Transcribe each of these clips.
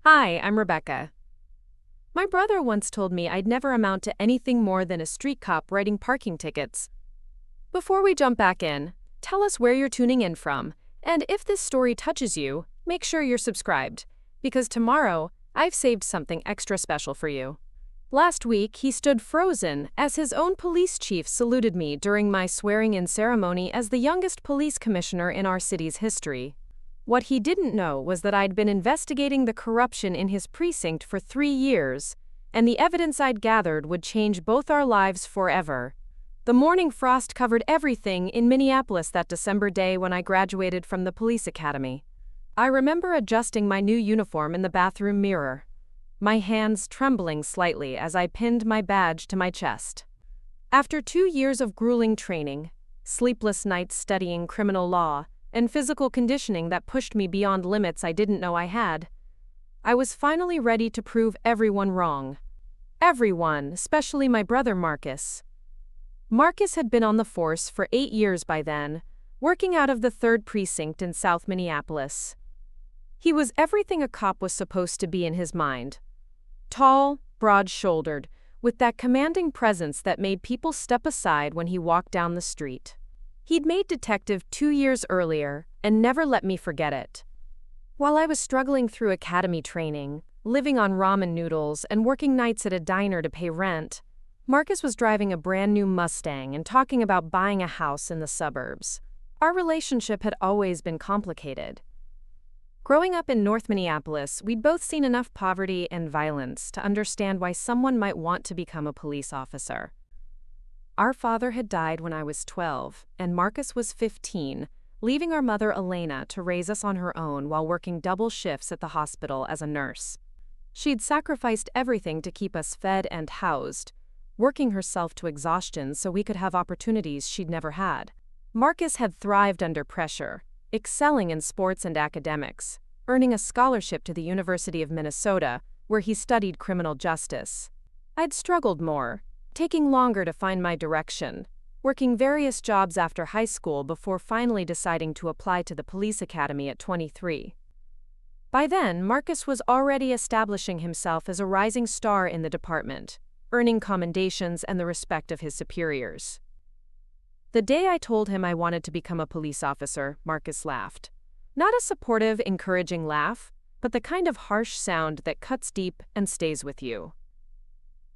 Hi, I'm Rebecca. My brother once told me I'd never amount to anything more than a street cop writing parking tickets. Before we jump back in, tell us where you're tuning in from, and if this story touches you, make sure you're subscribed, because tomorrow, I've saved something extra special for you. Last week, he stood frozen as his own police chief saluted me during my swearing-in ceremony as the youngest police commissioner in our city's history. What he didn't know was that I'd been investigating the corruption in his precinct for 3 years, and the evidence I'd gathered would change both our lives forever. The morning frost covered everything in Minneapolis that December day when I graduated from the police academy. I remember adjusting my new uniform in the bathroom mirror, my hands trembling slightly as I pinned my badge to my chest. After 2 years of grueling training, sleepless nights studying criminal law, and physical conditioning that pushed me beyond limits I didn't know I had, I was finally ready to prove everyone wrong. Everyone, especially my brother Marcus. Marcus had been on the force for 8 years by then, working out of the 3rd precinct in South Minneapolis. He was everything a cop was supposed to be in his mind. Tall, broad-shouldered, with that commanding presence that made people step aside when he walked down the street. He'd made detective 2 years earlier and never let me forget it. While I was struggling through academy training, living on ramen noodles and working nights at a diner to pay rent, Marcus was driving a brand new Mustang and talking about buying a house in the suburbs. Our relationship had always been complicated. Growing up in North Minneapolis, we'd both seen enough poverty and violence to understand why someone might want to become a police officer. Our father had died when I was 12, and Marcus was 15, leaving our mother Elena to raise us on her own while working double shifts at the hospital as a nurse. She'd sacrificed everything to keep us fed and housed, working herself to exhaustion so we could have opportunities she'd never had. Marcus had thrived under pressure, excelling in sports and academics, earning a scholarship to the University of Minnesota, where he studied criminal justice. I'd struggled more, taking longer to find my direction, working various jobs after high school before finally deciding to apply to the police academy at 23. By then, Marcus was already establishing himself as a rising star in the department, earning commendations and the respect of his superiors. The day I told him I wanted to become a police officer, Marcus laughed. Not a supportive, encouraging laugh, but the kind of harsh sound that cuts deep and stays with you.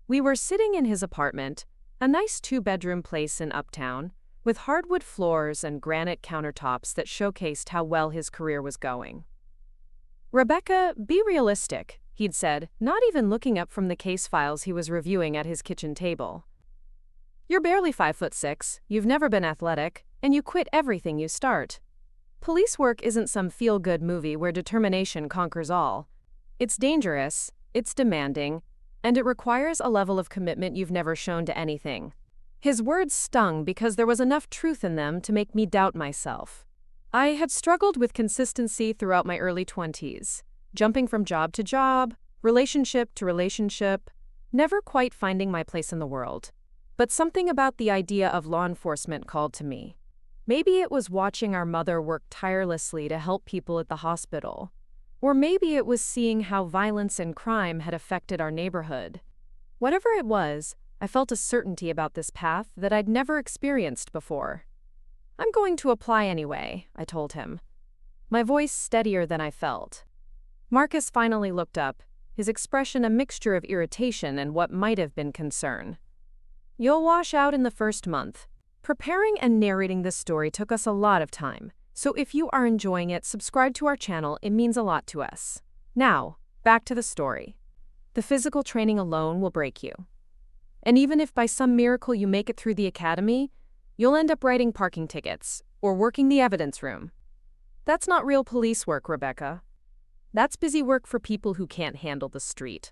We were sitting in his apartment, a nice 2-bedroom place in Uptown, with hardwood floors and granite countertops that showcased how well his career was going. "Rebecca, be realistic," he'd said, not even looking up from the case files he was reviewing at his kitchen table. "You're barely 5'6", you've never been athletic, and you quit everything you start. Police work isn't some feel-good movie where determination conquers all. It's dangerous, it's demanding, and it requires a level of commitment you've never shown to anything." His words stung because there was enough truth in them to make me doubt myself. I had struggled with consistency throughout my early 20s, jumping from job to job, relationship to relationship, never quite finding my place in the world. But something about the idea of law enforcement called to me. Maybe it was watching our mother work tirelessly to help people at the hospital. Or maybe it was seeing how violence and crime had affected our neighborhood. Whatever it was, I felt a certainty about this path that I'd never experienced before. "I'm going to apply anyway," I told him, my voice steadier than I felt. Marcus finally looked up, his expression a mixture of irritation and what might have been concern. "You'll wash out in the first month." Preparing and narrating this story took us a lot of time. So if you are enjoying it, subscribe to our channel, it means a lot to us. Now, back to the story. The physical training alone will break you. And even if by some miracle you make it through the academy, you'll end up writing parking tickets or working the evidence room. That's not real police work, Rebecca. That's busy work for people who can't handle the street.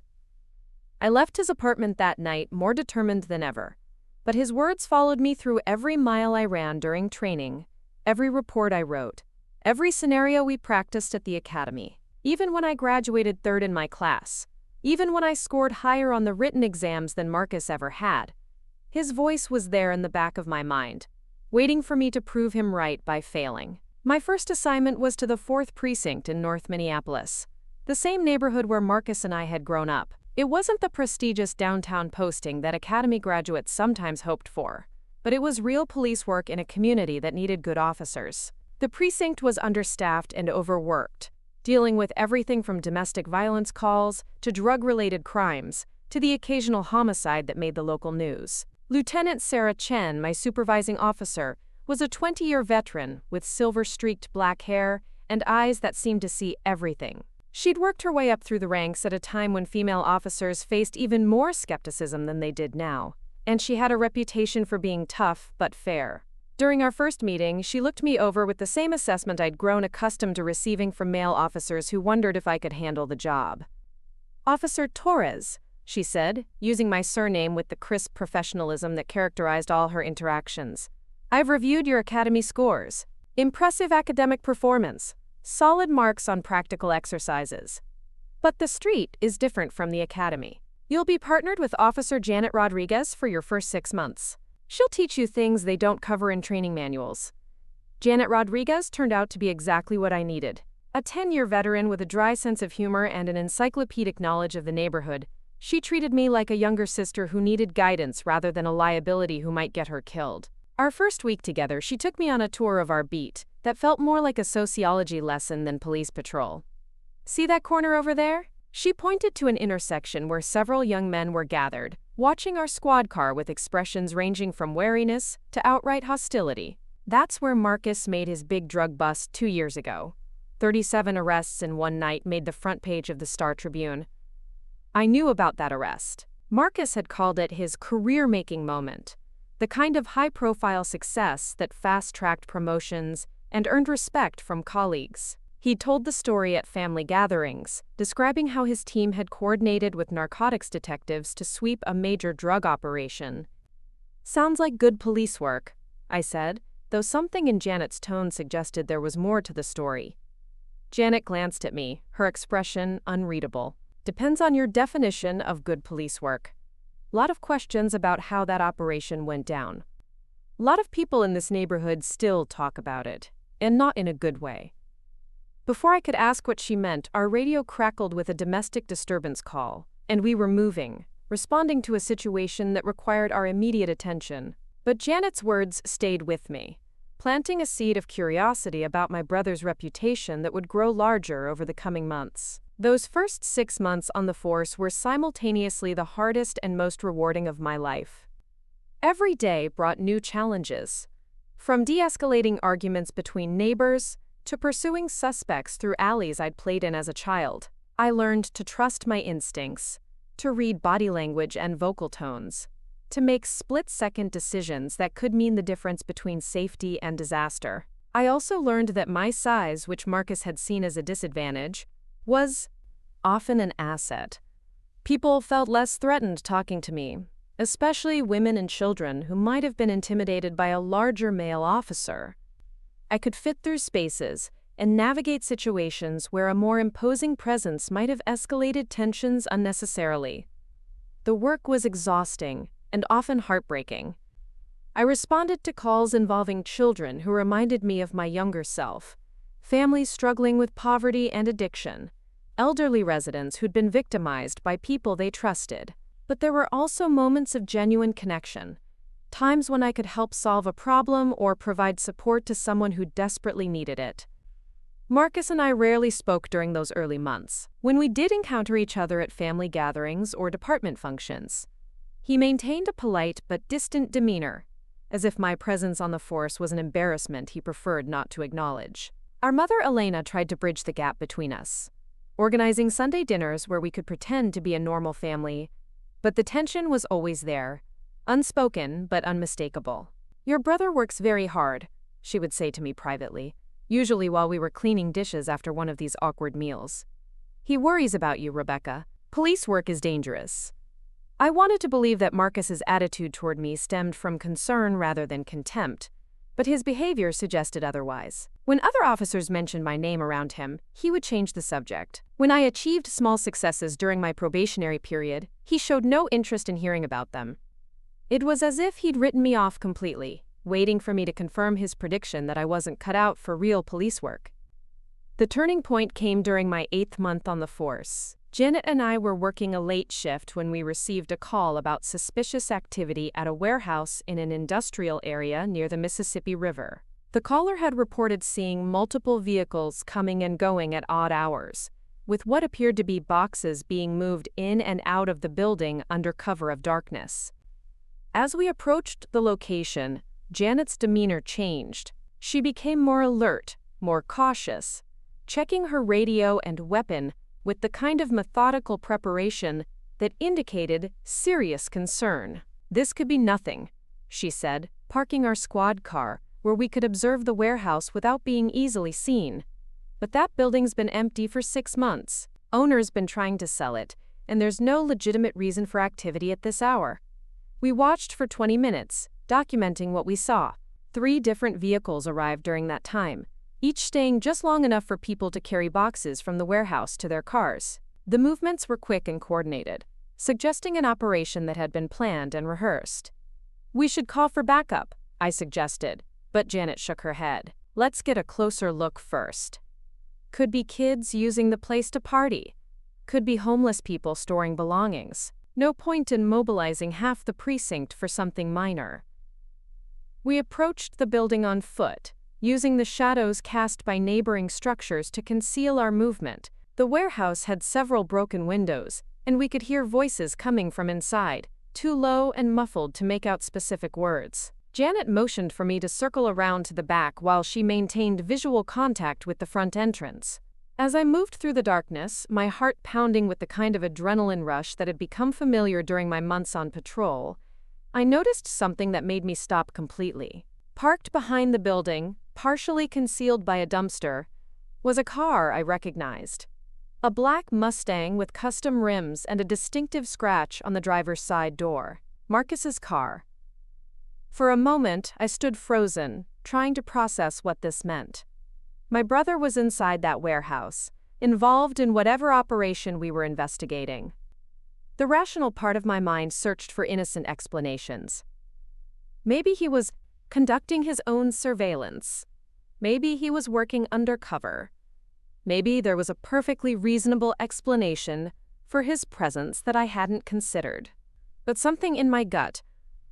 I left his apartment that night more determined than ever, but his words followed me through every mile I ran during training, every report I wrote, every scenario we practiced at the academy, even when I graduated 3rd in my class, even when I scored higher on the written exams than Marcus ever had. His voice was there in the back of my mind, waiting for me to prove him right by failing. My first assignment was to the 4th precinct in North Minneapolis, the same neighborhood where Marcus and I had grown up. It wasn't the prestigious downtown posting that academy graduates sometimes hoped for, but it was real police work in a community that needed good officers. The precinct was understaffed and overworked, dealing with everything from domestic violence calls to drug-related crimes to the occasional homicide that made the local news. Lieutenant Sarah Chen, my supervising officer, was a 20-year veteran with silver-streaked black hair and eyes that seemed to see everything. She'd worked her way up through the ranks at a time when female officers faced even more skepticism than they did now, and she had a reputation for being tough but fair. During our first meeting, she looked me over with the same assessment I'd grown accustomed to receiving from male officers who wondered if I could handle the job. "Officer Torres," she said, using my surname with the crisp professionalism that characterized all her interactions. "I've reviewed your academy scores. Impressive academic performance. Solid marks on practical exercises. But the street is different from the academy. You'll be partnered with Officer Janet Rodriguez for your first 6 months. She'll teach you things they don't cover in training manuals." Janet Rodriguez turned out to be exactly what I needed. A 10-year veteran with a dry sense of humor and an encyclopedic knowledge of the neighborhood, she treated me like a younger sister who needed guidance rather than a liability who might get her killed. Our first week together, she took me on a tour of our beat that felt more like a sociology lesson than police patrol. "See that corner over there?" She pointed to an intersection where several young men were gathered, watching our squad car with expressions ranging from wariness to outright hostility. That's where Marcus made his big drug bust 2 years ago. 37 arrests in one night made the front page of the Star Tribune. I knew about that arrest. Marcus had called it his career-making moment, the kind of high-profile success that fast-tracked promotions and earned respect from colleagues. He told the story at family gatherings, describing how his team had coordinated with narcotics detectives to sweep a major drug operation. "Sounds like good police work," I said, though something in Janet's tone suggested there was more to the story. Janet glanced at me, her expression unreadable. "Depends on your definition of good police work." Lot of questions about how that operation went down. A lot of people in this neighborhood still talk about it, and not in a good way. Before I could ask what she meant, our radio crackled with a domestic disturbance call, and we were moving, responding to a situation that required our immediate attention. But Janet's words stayed with me, planting a seed of curiosity about my brother's reputation that would grow larger over the coming months. Those first 6 months on the force were simultaneously the hardest and most rewarding of my life. Every day brought new challenges, from de-escalating arguments between neighbors to pursuing suspects through alleys I'd played in as a child. I learned to trust my instincts, to read body language and vocal tones, to make split-second decisions that could mean the difference between safety and disaster. I also learned that my size, which Marcus had seen as a disadvantage, was often an asset. People felt less threatened talking to me, especially women and children who might have been intimidated by a larger male officer. I could fit through spaces and navigate situations where a more imposing presence might have escalated tensions unnecessarily. The work was exhausting and often heartbreaking. I responded to calls involving children who reminded me of my younger self, families struggling with poverty and addiction, elderly residents who'd been victimized by people they trusted. But there were also moments of genuine connection, times when I could help solve a problem or provide support to someone who desperately needed it. Marcus and I rarely spoke during those early months. When we did encounter each other at family gatherings or department functions, he maintained a polite but distant demeanor, as if my presence on the force was an embarrassment he preferred not to acknowledge. Our mother Elena tried to bridge the gap between us, organizing Sunday dinners where we could pretend to be a normal family, but the tension was always there, unspoken but unmistakable. "Your brother works very hard," she would say to me privately, usually while we were cleaning dishes after one of these awkward meals. "He worries about you, Rebecca. Police work is dangerous." I wanted to believe that Marcus's attitude toward me stemmed from concern rather than contempt, but his behavior suggested otherwise. When other officers mentioned my name around him, he would change the subject. When I achieved small successes during my probationary period, he showed no interest in hearing about them. It was as if he'd written me off completely, waiting for me to confirm his prediction that I wasn't cut out for real police work. The turning point came during my 8th month on the force. Janet and I were working a late shift when we received a call about suspicious activity at a warehouse in an industrial area near the Mississippi River. The caller had reported seeing multiple vehicles coming and going at odd hours, with what appeared to be boxes being moved in and out of the building under cover of darkness. As we approached the location, Janet's demeanor changed. She became more alert, more cautious, checking her radio and weapon with the kind of methodical preparation that indicated serious concern. "This could be nothing," she said, parking our squad car where we could observe the warehouse without being easily seen. "But that building's been empty for 6 months. Owner's been trying to sell it, and there's no legitimate reason for activity at this hour." We watched for 20 minutes, documenting what we saw. 3 different vehicles arrived during that time, each staying just long enough for people to carry boxes from the warehouse to their cars. The movements were quick and coordinated, suggesting an operation that had been planned and rehearsed. "We should call for backup," I suggested, but Janet shook her head. "Let's get a closer look first. Could be kids using the place to party. Could be homeless people storing belongings. No point in mobilizing half the precinct for something minor." We approached the building on foot, using the shadows cast by neighboring structures to conceal our movement. The warehouse had several broken windows, and we could hear voices coming from inside, too low and muffled to make out specific words. Janet motioned for me to circle around to the back while she maintained visual contact with the front entrance. As I moved through the darkness, my heart pounding with the kind of adrenaline rush that had become familiar during my months on patrol, I noticed something that made me stop completely. Parked behind the building, partially concealed by a dumpster, was a car I recognized. A black Mustang with custom rims and a distinctive scratch on the driver's side door. Marcus's car. For a moment, I stood frozen, trying to process what this meant. My brother was inside that warehouse, involved in whatever operation we were investigating. The rational part of my mind searched for innocent explanations. Maybe he was conducting his own surveillance. Maybe he was working undercover. Maybe there was a perfectly reasonable explanation for his presence that I hadn't considered. But something in my gut,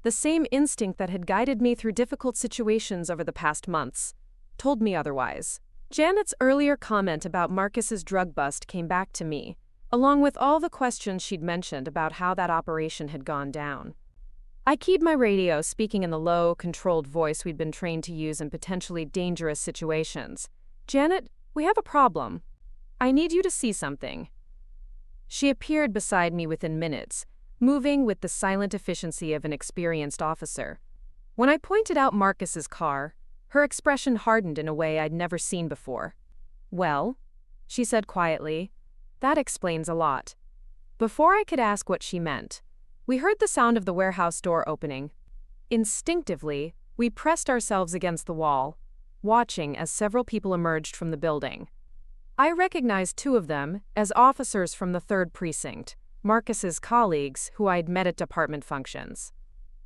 the same instinct that had guided me through difficult situations over the past months, told me otherwise. Janet's earlier comment about Marcus's drug bust came back to me, along with all the questions she'd mentioned about how that operation had gone down. I keyed my radio, speaking in the low, controlled voice we'd been trained to use in potentially dangerous situations. "Janet, we have a problem. I need you to see something." She appeared beside me within minutes, moving with the silent efficiency of an experienced officer. When I pointed out Marcus's car, her expression hardened in a way I'd never seen before. "Well," she said quietly, "that explains a lot." Before I could ask what she meant, we heard the sound of the warehouse door opening. Instinctively, we pressed ourselves against the wall, watching as several people emerged from the building. I recognized 2 of them as officers from the 3rd precinct, Marcus's colleagues who I'd met at department functions.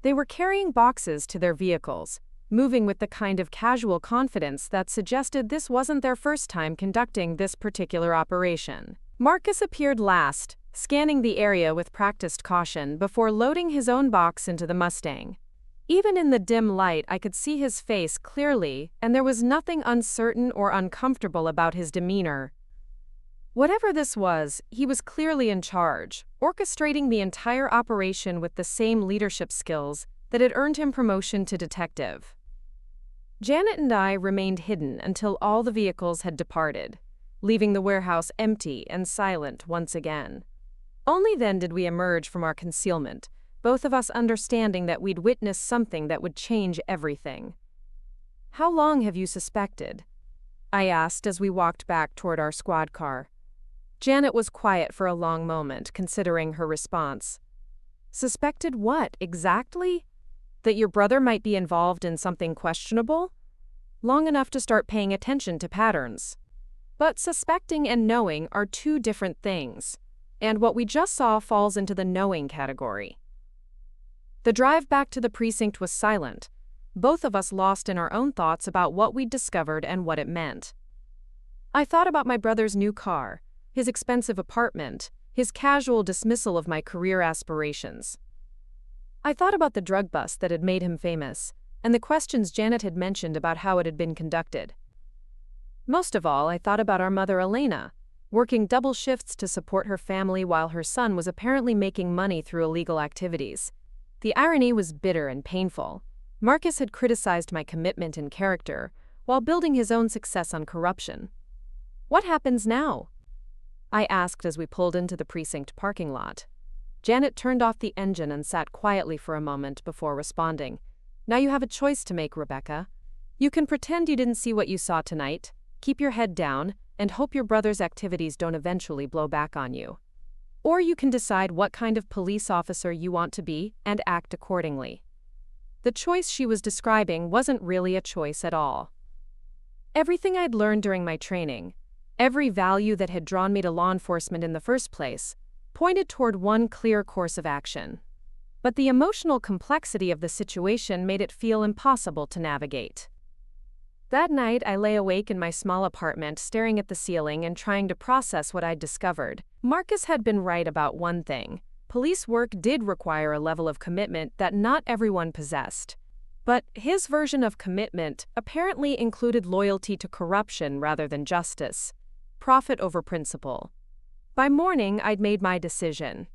They were carrying boxes to their vehicles, moving with the kind of casual confidence that suggested this wasn't their first time conducting this particular operation. Marcus appeared last, scanning the area with practiced caution before loading his own box into the Mustang. Even in the dim light, I could see his face clearly, and there was nothing uncertain or uncomfortable about his demeanor. Whatever this was, he was clearly in charge, orchestrating the entire operation with the same leadership skills that had earned him promotion to detective. Janet and I remained hidden until all the vehicles had departed, leaving the warehouse empty and silent once again. Only then did we emerge from our concealment, both of us understanding that we'd witnessed something that would change everything. "How long have you suspected?" I asked as we walked back toward our squad car. Janet was quiet for a long moment, considering her response. "Suspected what, exactly? That your brother might be involved in something questionable? Long enough to start paying attention to patterns. But suspecting and knowing are 2 different things, and what we just saw falls into the knowing category." The drive back to the precinct was silent, both of us lost in our own thoughts about what we'd discovered and what it meant. I thought about my brother's new car, his expensive apartment, his casual dismissal of my career aspirations. I thought about the drug bust that had made him famous, and the questions Janet had mentioned about how it had been conducted. Most of all, I thought about our mother Elena, working double shifts to support her family while her son was apparently making money through illegal activities. The irony was bitter and painful. Marcus had criticized my commitment and character, while building his own success on corruption. What happens now? I asked as we pulled into the precinct parking lot. Janet turned off the engine and sat quietly for a moment before responding. Now you have a choice to make, Rebecca. You can pretend you didn't see what you saw tonight, keep your head down, and hope your brother's activities don't eventually blow back on you. Or you can decide what kind of police officer you want to be and act accordingly. The choice she was describing wasn't really a choice at all. Everything I'd learned during my training, every value that had drawn me to law enforcement in the first place, pointed toward one clear course of action. But the emotional complexity of the situation made it feel impossible to navigate. That night, I lay awake in my small apartment, staring at the ceiling and trying to process what I'd discovered. Marcus had been right about one thing. Police work did require a level of commitment that not everyone possessed. But his version of commitment apparently included loyalty to corruption rather than justice. Profit over principle. By morning, I'd made my decision.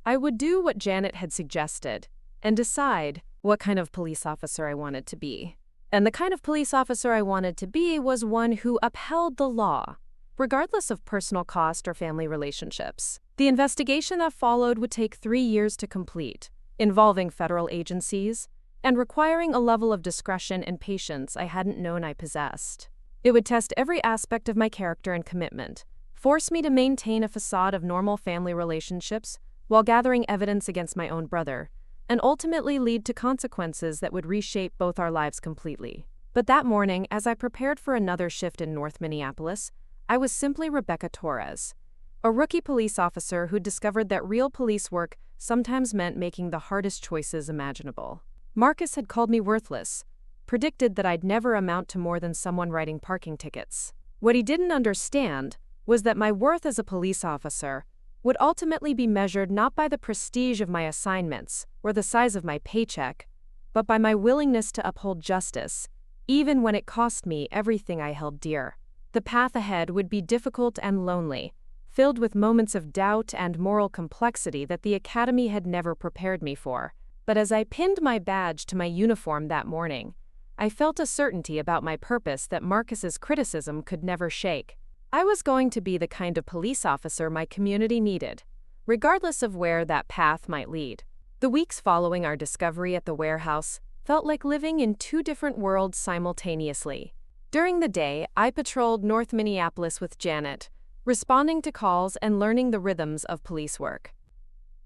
I would do what Janet had suggested and decide what kind of police officer I wanted to be. And the kind of police officer I wanted to be was one who upheld the law, regardless of personal cost or family relationships. The investigation that followed would take 3 years to complete, involving federal agencies, and requiring a level of discretion and patience I hadn't known I possessed. It would test every aspect of my character and commitment, force me to maintain a facade of normal family relationships while gathering evidence against my own brother, and ultimately lead to consequences that would reshape both our lives completely. But that morning, as I prepared for another shift in North Minneapolis, I was simply Rebecca Torres, a rookie police officer who discovered that real police work sometimes meant making the hardest choices imaginable. Marcus had called me worthless, predicted that I'd never amount to more than someone writing parking tickets. What he didn't understand was that my worth as a police officer would ultimately be measured not by the prestige of my assignments or the size of my paycheck, but by my willingness to uphold justice, even when it cost me everything I held dear. The path ahead would be difficult and lonely, filled with moments of doubt and moral complexity that the academy had never prepared me for. But as I pinned my badge to my uniform that morning, I felt a certainty about my purpose that Marcus's criticism could never shake. I was going to be the kind of police officer my community needed, regardless of where that path might lead. The weeks following our discovery at the warehouse felt like living in 2 different worlds simultaneously. During the day, I patrolled North Minneapolis with Janet, responding to calls and learning the rhythms of police work.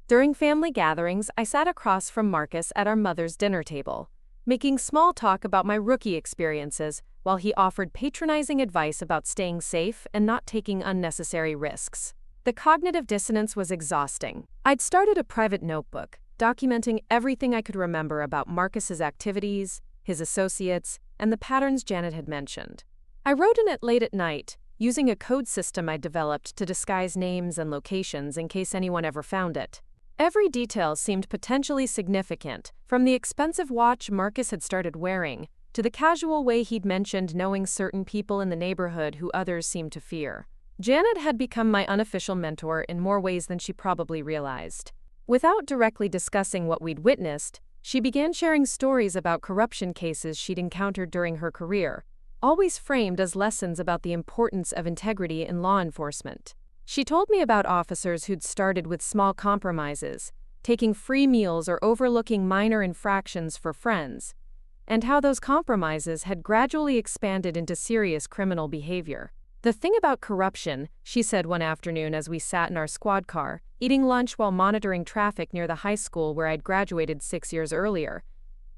During family gatherings, I sat across from Marcus at our mother's dinner table, making small talk about my rookie experiences while he offered patronizing advice about staying safe and not taking unnecessary risks. The cognitive dissonance was exhausting. I'd started a private notebook, documenting everything I could remember about Marcus's activities, his associates, and the patterns Janet had mentioned. I wrote in it late at night, using a code system I'd developed to disguise names and locations in case anyone ever found it. Every detail seemed potentially significant, from the expensive watch Marcus had started wearing to the casual way he'd mentioned knowing certain people in the neighborhood who others seemed to fear. Janet had become my unofficial mentor in more ways than she probably realized. Without directly discussing what we'd witnessed, she began sharing stories about corruption cases she'd encountered during her career, always framed as lessons about the importance of integrity in law enforcement. She told me about officers who'd started with small compromises, taking free meals or overlooking minor infractions for friends, and how those compromises had gradually expanded into serious criminal behavior. The thing about corruption, she said one afternoon as we sat in our squad car, eating lunch while monitoring traffic near the high school where I'd graduated 6 years earlier,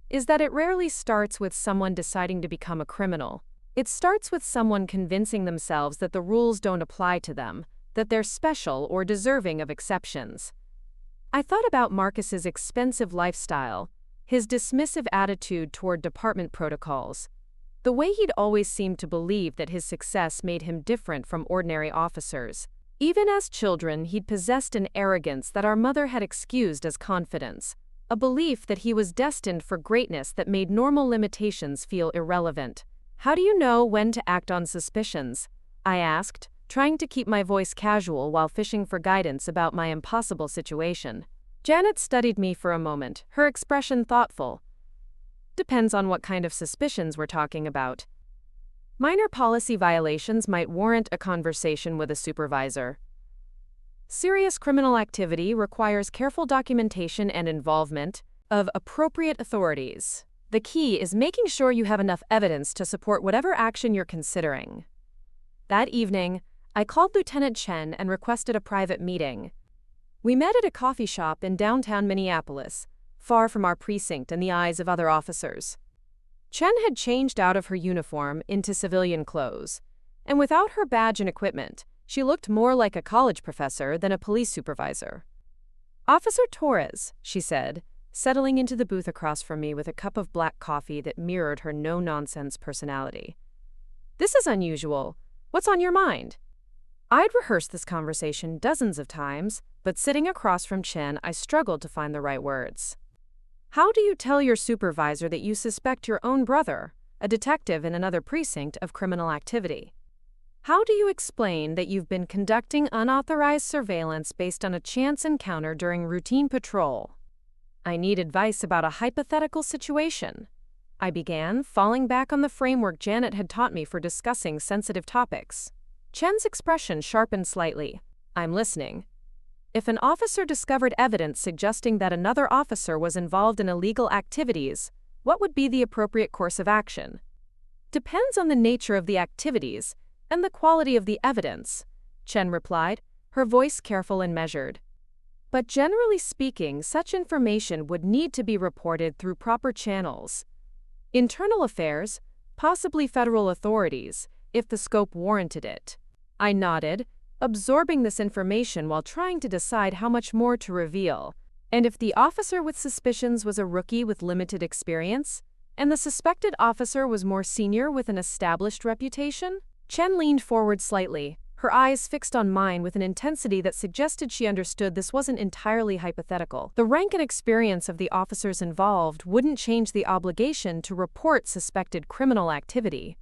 is that it rarely starts with someone deciding to become a criminal. It starts with someone convincing themselves that the rules don't apply to them, that they're special or deserving of exceptions. I thought about Marcus's expensive lifestyle, his dismissive attitude toward department protocols, The way he'd always seemed to believe that his success made him different from ordinary officers. Even as children, he'd possessed an arrogance that our mother had excused as confidence, a belief that he was destined for greatness that made normal limitations feel irrelevant. "How do you know when to act on suspicions?" I asked, trying to keep my voice casual while fishing for guidance about my impossible situation. Janet studied me for a moment, her expression thoughtful. "Depends on what kind of suspicions we're talking about. Minor policy violations might warrant a conversation with a supervisor. Serious criminal activity requires careful documentation and involvement of appropriate authorities. The key is making sure you have enough evidence to support whatever action you're considering." That evening, I called Lieutenant Chen and requested a private meeting. We met at a coffee shop in downtown Minneapolis, far from our precinct and the eyes of other officers. Chen had changed out of her uniform into civilian clothes, and without her badge and equipment, she looked more like a college professor than a police supervisor. "Officer Torres," she said, settling into the booth across from me with a cup of black coffee that mirrored her no-nonsense personality. "This is unusual. What's on your mind?" I'd rehearsed this conversation dozens of times, but sitting across from Chen, I struggled to find the right words. "How do you tell your supervisor that you suspect your own brother, a detective in another precinct, of criminal activity? How do you explain that you've been conducting unauthorized surveillance based on a chance encounter during routine patrol?" "I need advice about a hypothetical situation," I began, falling back on the framework Janet had taught me for discussing sensitive topics. Chen's expression sharpened slightly. "I'm listening. If an officer discovered evidence suggesting that another officer was involved in illegal activities, what would be the appropriate course of action?" "Depends on the nature of the activities and the quality of the evidence," Chen replied, her voice careful and measured. "But generally speaking, such information would need to be reported through proper channels. Internal affairs, possibly federal authorities, if the scope warranted it." I nodded, absorbing this information while trying to decide how much more to reveal. And if the officer with suspicions was a rookie with limited experience, and the suspected officer was more senior with an established reputation? Chen leaned forward slightly, her eyes fixed on mine with an intensity that suggested she understood this wasn't entirely hypothetical. The rank and experience of the officers involved wouldn't change the obligation to report suspected criminal activity,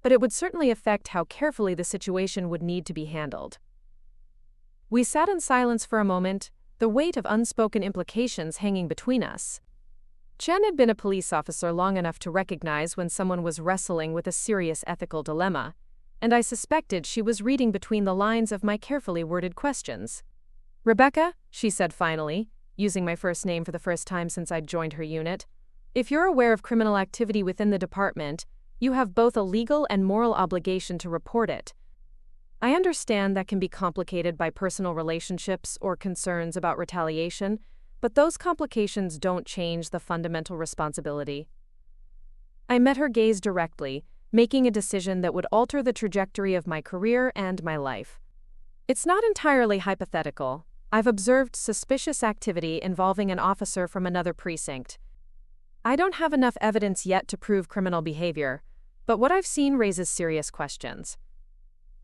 but it would certainly affect how carefully the situation would need to be handled. We sat in silence for a moment, the weight of unspoken implications hanging between us. Chen had been a police officer long enough to recognize when someone was wrestling with a serious ethical dilemma, and I suspected she was reading between the lines of my carefully worded questions. "Rebecca," she said finally, using my first name for the first time since I'd joined her unit, "if you're aware of criminal activity within the department, you have both a legal and moral obligation to report it. I understand that can be complicated by personal relationships or concerns about retaliation, but those complications don't change the fundamental responsibility." I met her gaze directly, making a decision that would alter the trajectory of my career and my life. "It's not entirely hypothetical. I've observed suspicious activity involving an officer from another precinct. I don't have enough evidence yet to prove criminal behavior, but what I've seen raises serious questions."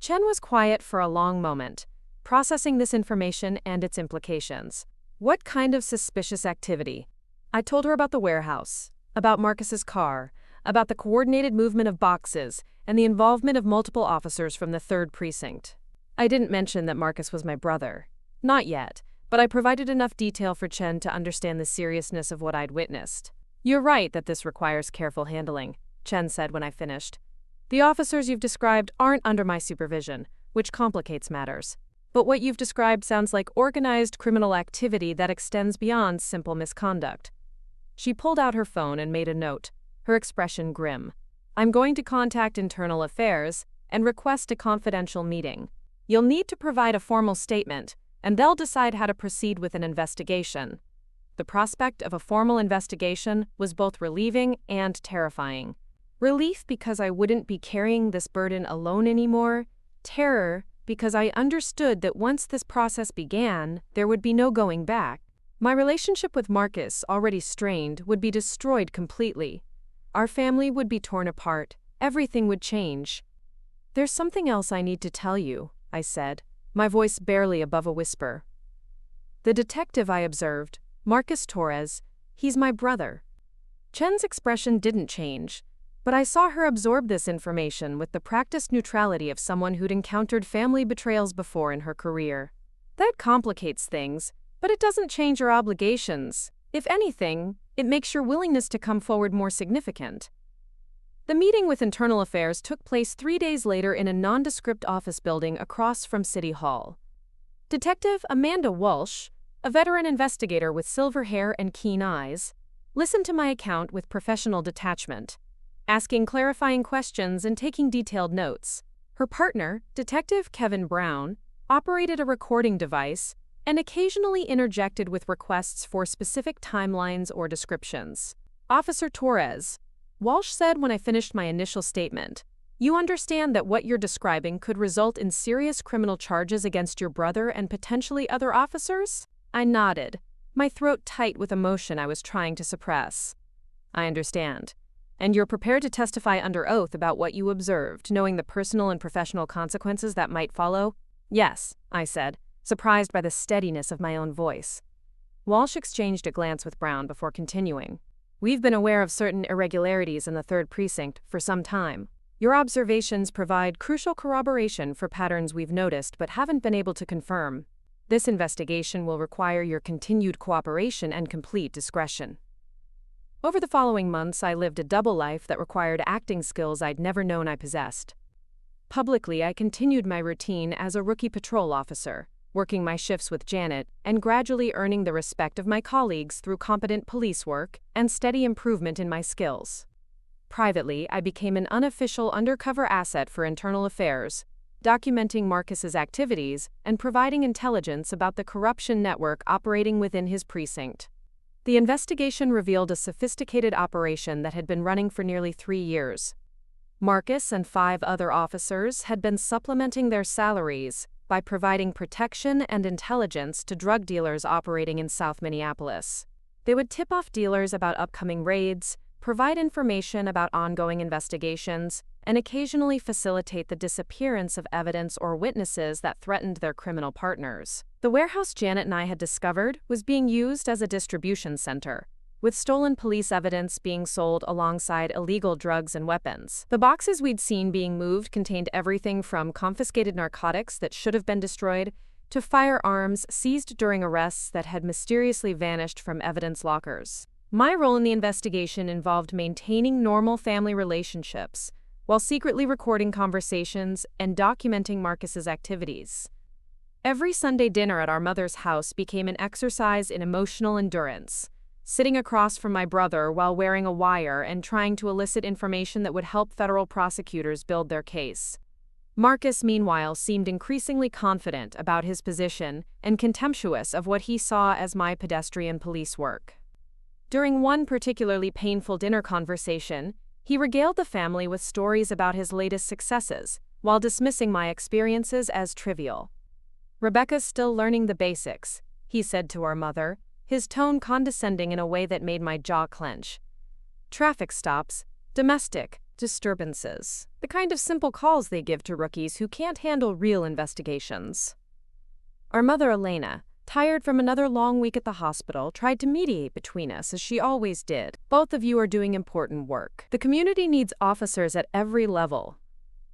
Chen was quiet for a long moment, processing this information and its implications. "What kind of suspicious activity?" I told her about the warehouse, about Marcus's car, about the coordinated movement of boxes, and the involvement of multiple officers from the 3rd Precinct. I didn't mention that Marcus was my brother. Not yet, but I provided enough detail for Chen to understand the seriousness of what I'd witnessed. "You're right that this requires careful handling," Chen said when I finished. "The officers you've described aren't under my supervision, which complicates matters. But what you've described sounds like organized criminal activity that extends beyond simple misconduct." She pulled out her phone and made a note, her expression grim. "I'm going to contact Internal Affairs and request a confidential meeting. You'll need to provide a formal statement, and they'll decide how to proceed with an investigation." The prospect of a formal investigation was both relieving and terrifying. Relief because I wouldn't be carrying this burden alone anymore. Terror because I understood that once this process began, there would be no going back. My relationship with Marcus, already strained, would be destroyed completely. Our family would be torn apart, everything would change. "There's something else I need to tell you," I said, my voice barely above a whisper. "The detective I observed, Marcus Torres, he's my brother." Chen's expression didn't change, but I saw her absorb this information with the practiced neutrality of someone who'd encountered family betrayals before in her career. That complicates things, but it doesn't change your obligations. If anything, it makes your willingness to come forward more significant. The meeting with Internal Affairs took place 3 days later in a nondescript office building across from City Hall. Detective Amanda Walsh, a veteran investigator with silver hair and keen eyes, listened to my account with professional detachment, asking clarifying questions and taking detailed notes. Her partner, Detective Kevin Brown, operated a recording device and occasionally interjected with requests for specific timelines or descriptions. "Officer Torres," Walsh said when I finished my initial statement, "you understand that what you're describing could result in serious criminal charges against your brother and potentially other officers?" I nodded, my throat tight with emotion I was trying to suppress. "I understand. And you're prepared to testify under oath about what you observed, knowing the personal and professional consequences that might follow?" "Yes," I said, surprised by the steadiness of my own voice. Walsh exchanged a glance with Brown before continuing. "We've been aware of certain irregularities in the 3rd Precinct for some time. Your observations provide crucial corroboration for patterns we've noticed but haven't been able to confirm. This investigation will require your continued cooperation and complete discretion." Over the following months, I lived a double life that required acting skills I'd never known I possessed. Publicly, I continued my routine as a rookie patrol officer, working my shifts with Janet and gradually earning the respect of my colleagues through competent police work and steady improvement in my skills. Privately, I became an unofficial undercover asset for Internal Affairs, documenting Marcus's activities and providing intelligence about the corruption network operating within his precinct. The investigation revealed a sophisticated operation that had been running for nearly 3 years. Marcus and 5 other officers had been supplementing their salaries by providing protection and intelligence to drug dealers operating in South Minneapolis. They would tip off dealers about upcoming raids, provide information about ongoing investigations, and occasionally facilitate the disappearance of evidence or witnesses that threatened their criminal partners. The warehouse Janet and I had discovered was being used as a distribution center, with stolen police evidence being sold alongside illegal drugs and weapons. The boxes we'd seen being moved contained everything from confiscated narcotics that should have been destroyed to firearms seized during arrests that had mysteriously vanished from evidence lockers. My role in the investigation involved maintaining normal family relationships while secretly recording conversations and documenting Marcus's activities. Every Sunday dinner at our mother's house became an exercise in emotional endurance, sitting across from my brother while wearing a wire and trying to elicit information that would help federal prosecutors build their case. Marcus, meanwhile, seemed increasingly confident about his position and contemptuous of what he saw as my pedestrian police work. During one particularly painful dinner conversation, he regaled the family with stories about his latest successes, while dismissing my experiences as trivial. "Rebecca's still learning the basics," he said to our mother, his tone condescending in a way that made my jaw clench. "Traffic stops, domestic disturbances, the kind of simple calls they give to rookies who can't handle real investigations." Our mother, Elena, tired from another long week at the hospital, tried to mediate between us as she always did. "Both of you are doing important work. The community needs officers at every level."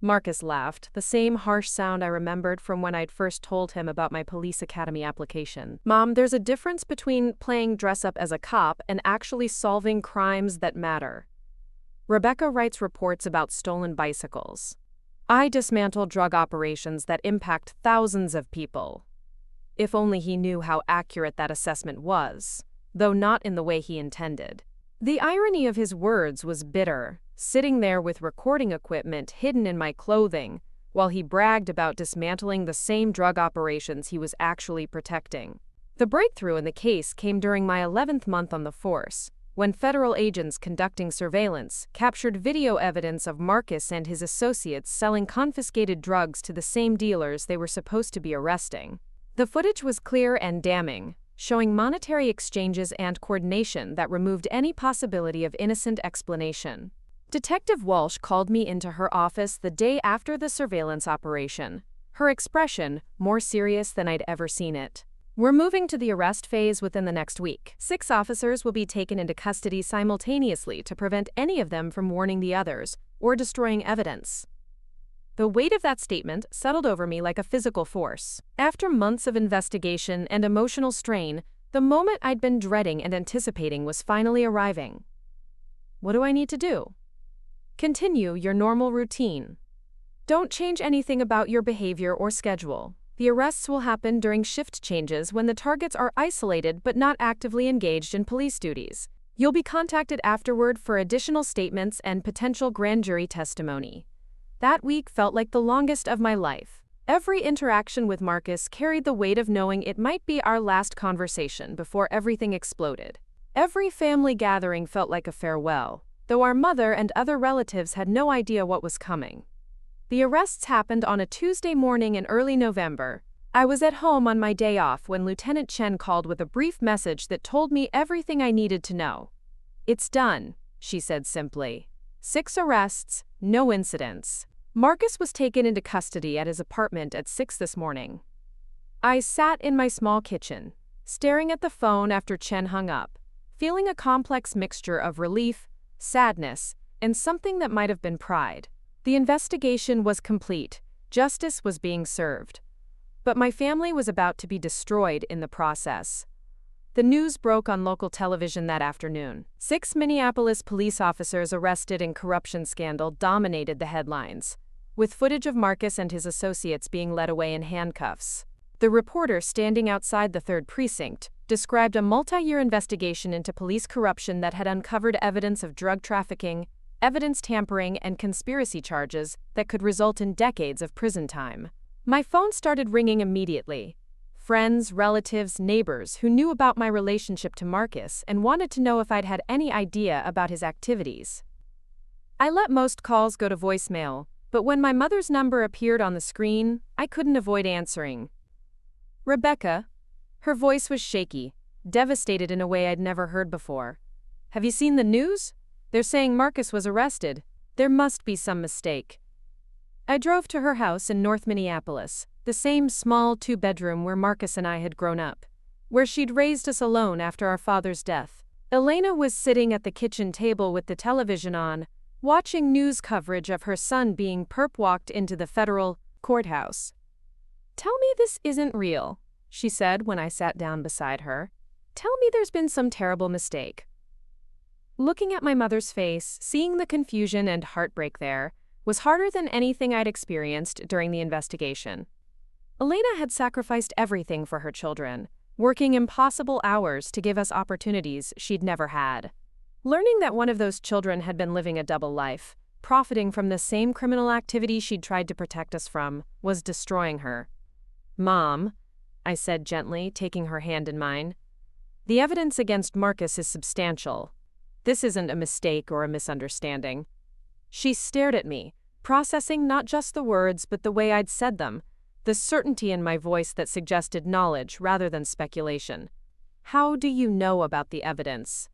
Marcus laughed, the same harsh sound I remembered from when I'd first told him about my police academy application. "Mom, there's a difference between playing dress-up as a cop and actually solving crimes that matter. Rebecca writes reports about stolen bicycles. I dismantle drug operations that impact thousands of people." If only he knew how accurate that assessment was, though not in the way he intended. The irony of his words was bitter, sitting there with recording equipment hidden in my clothing, while he bragged about dismantling the same drug operations he was actually protecting. The breakthrough in the case came during my 11th month on the force, when federal agents conducting surveillance captured video evidence of Marcus and his associates selling confiscated drugs to the same dealers they were supposed to be arresting. The footage was clear and damning, showing monetary exchanges and coordination that removed any possibility of innocent explanation. Detective Walsh called me into her office the day after the surveillance operation. Her expression, more serious than I'd ever seen it. We're moving to the arrest phase within the next week. 6 officers will be taken into custody simultaneously to prevent any of them from warning the others or destroying evidence. The weight of that statement settled over me like a physical force. After months of investigation and emotional strain, the moment I'd been dreading and anticipating was finally arriving. What do I need to do? Continue your normal routine. Don't change anything about your behavior or schedule. The arrests will happen during shift changes when the targets are isolated but not actively engaged in police duties. You'll be contacted afterward for additional statements and potential grand jury testimony. That week felt like the longest of my life. Every interaction with Marcus carried the weight of knowing it might be our last conversation before everything exploded. Every family gathering felt like a farewell, though our mother and other relatives had no idea what was coming. The arrests happened on a Tuesday morning in early November. I was at home on my day off when Lieutenant Chen called with a brief message that told me everything I needed to know. "It's done," she said simply. 6 arrests, no incidents. Marcus was taken into custody at his apartment at 6 this morning. I sat in my small kitchen, staring at the phone after Chen hung up, feeling a complex mixture of relief, sadness, and something that might have been pride. The investigation was complete. Justice was being served. But my family was about to be destroyed in the process. The news broke on local television that afternoon. 6 Minneapolis police officers arrested in corruption scandal dominated the headlines, with footage of Marcus and his associates being led away in handcuffs. The reporter standing outside the 3rd precinct described a multi-year investigation into police corruption that had uncovered evidence of drug trafficking, evidence tampering, and conspiracy charges that could result in decades of prison time. My phone started ringing immediately. Friends, relatives, neighbors who knew about my relationship to Marcus and wanted to know if I'd had any idea about his activities. I let most calls go to voicemail, but when my mother's number appeared on the screen, I couldn't avoid answering. "Rebecca." Her voice was shaky, devastated in a way I'd never heard before. "Have you seen the news? They're saying Marcus was arrested. There must be some mistake." I drove to her house in North Minneapolis, the same small 2-bedroom where Marcus and I had grown up, where she'd raised us alone after our father's death. Elena was sitting at the kitchen table with the television on, watching news coverage of her son being perp-walked into the federal courthouse. "Tell me this isn't real," she said when I sat down beside her. "Tell me there's been some terrible mistake." Looking at my mother's face, seeing the confusion and heartbreak there, was harder than anything I'd experienced during the investigation. Elena had sacrificed everything for her children, working impossible hours to give us opportunities she'd never had. Learning that one of those children had been living a double life, profiting from the same criminal activity she'd tried to protect us from, was destroying her. "Mom," I said gently, taking her hand in mine, "the evidence against Marcus is substantial. This isn't a mistake or a misunderstanding." She stared at me, processing not just the words but the way I'd said them, the certainty in my voice that suggested knowledge rather than speculation. "How do you know about the evidence?"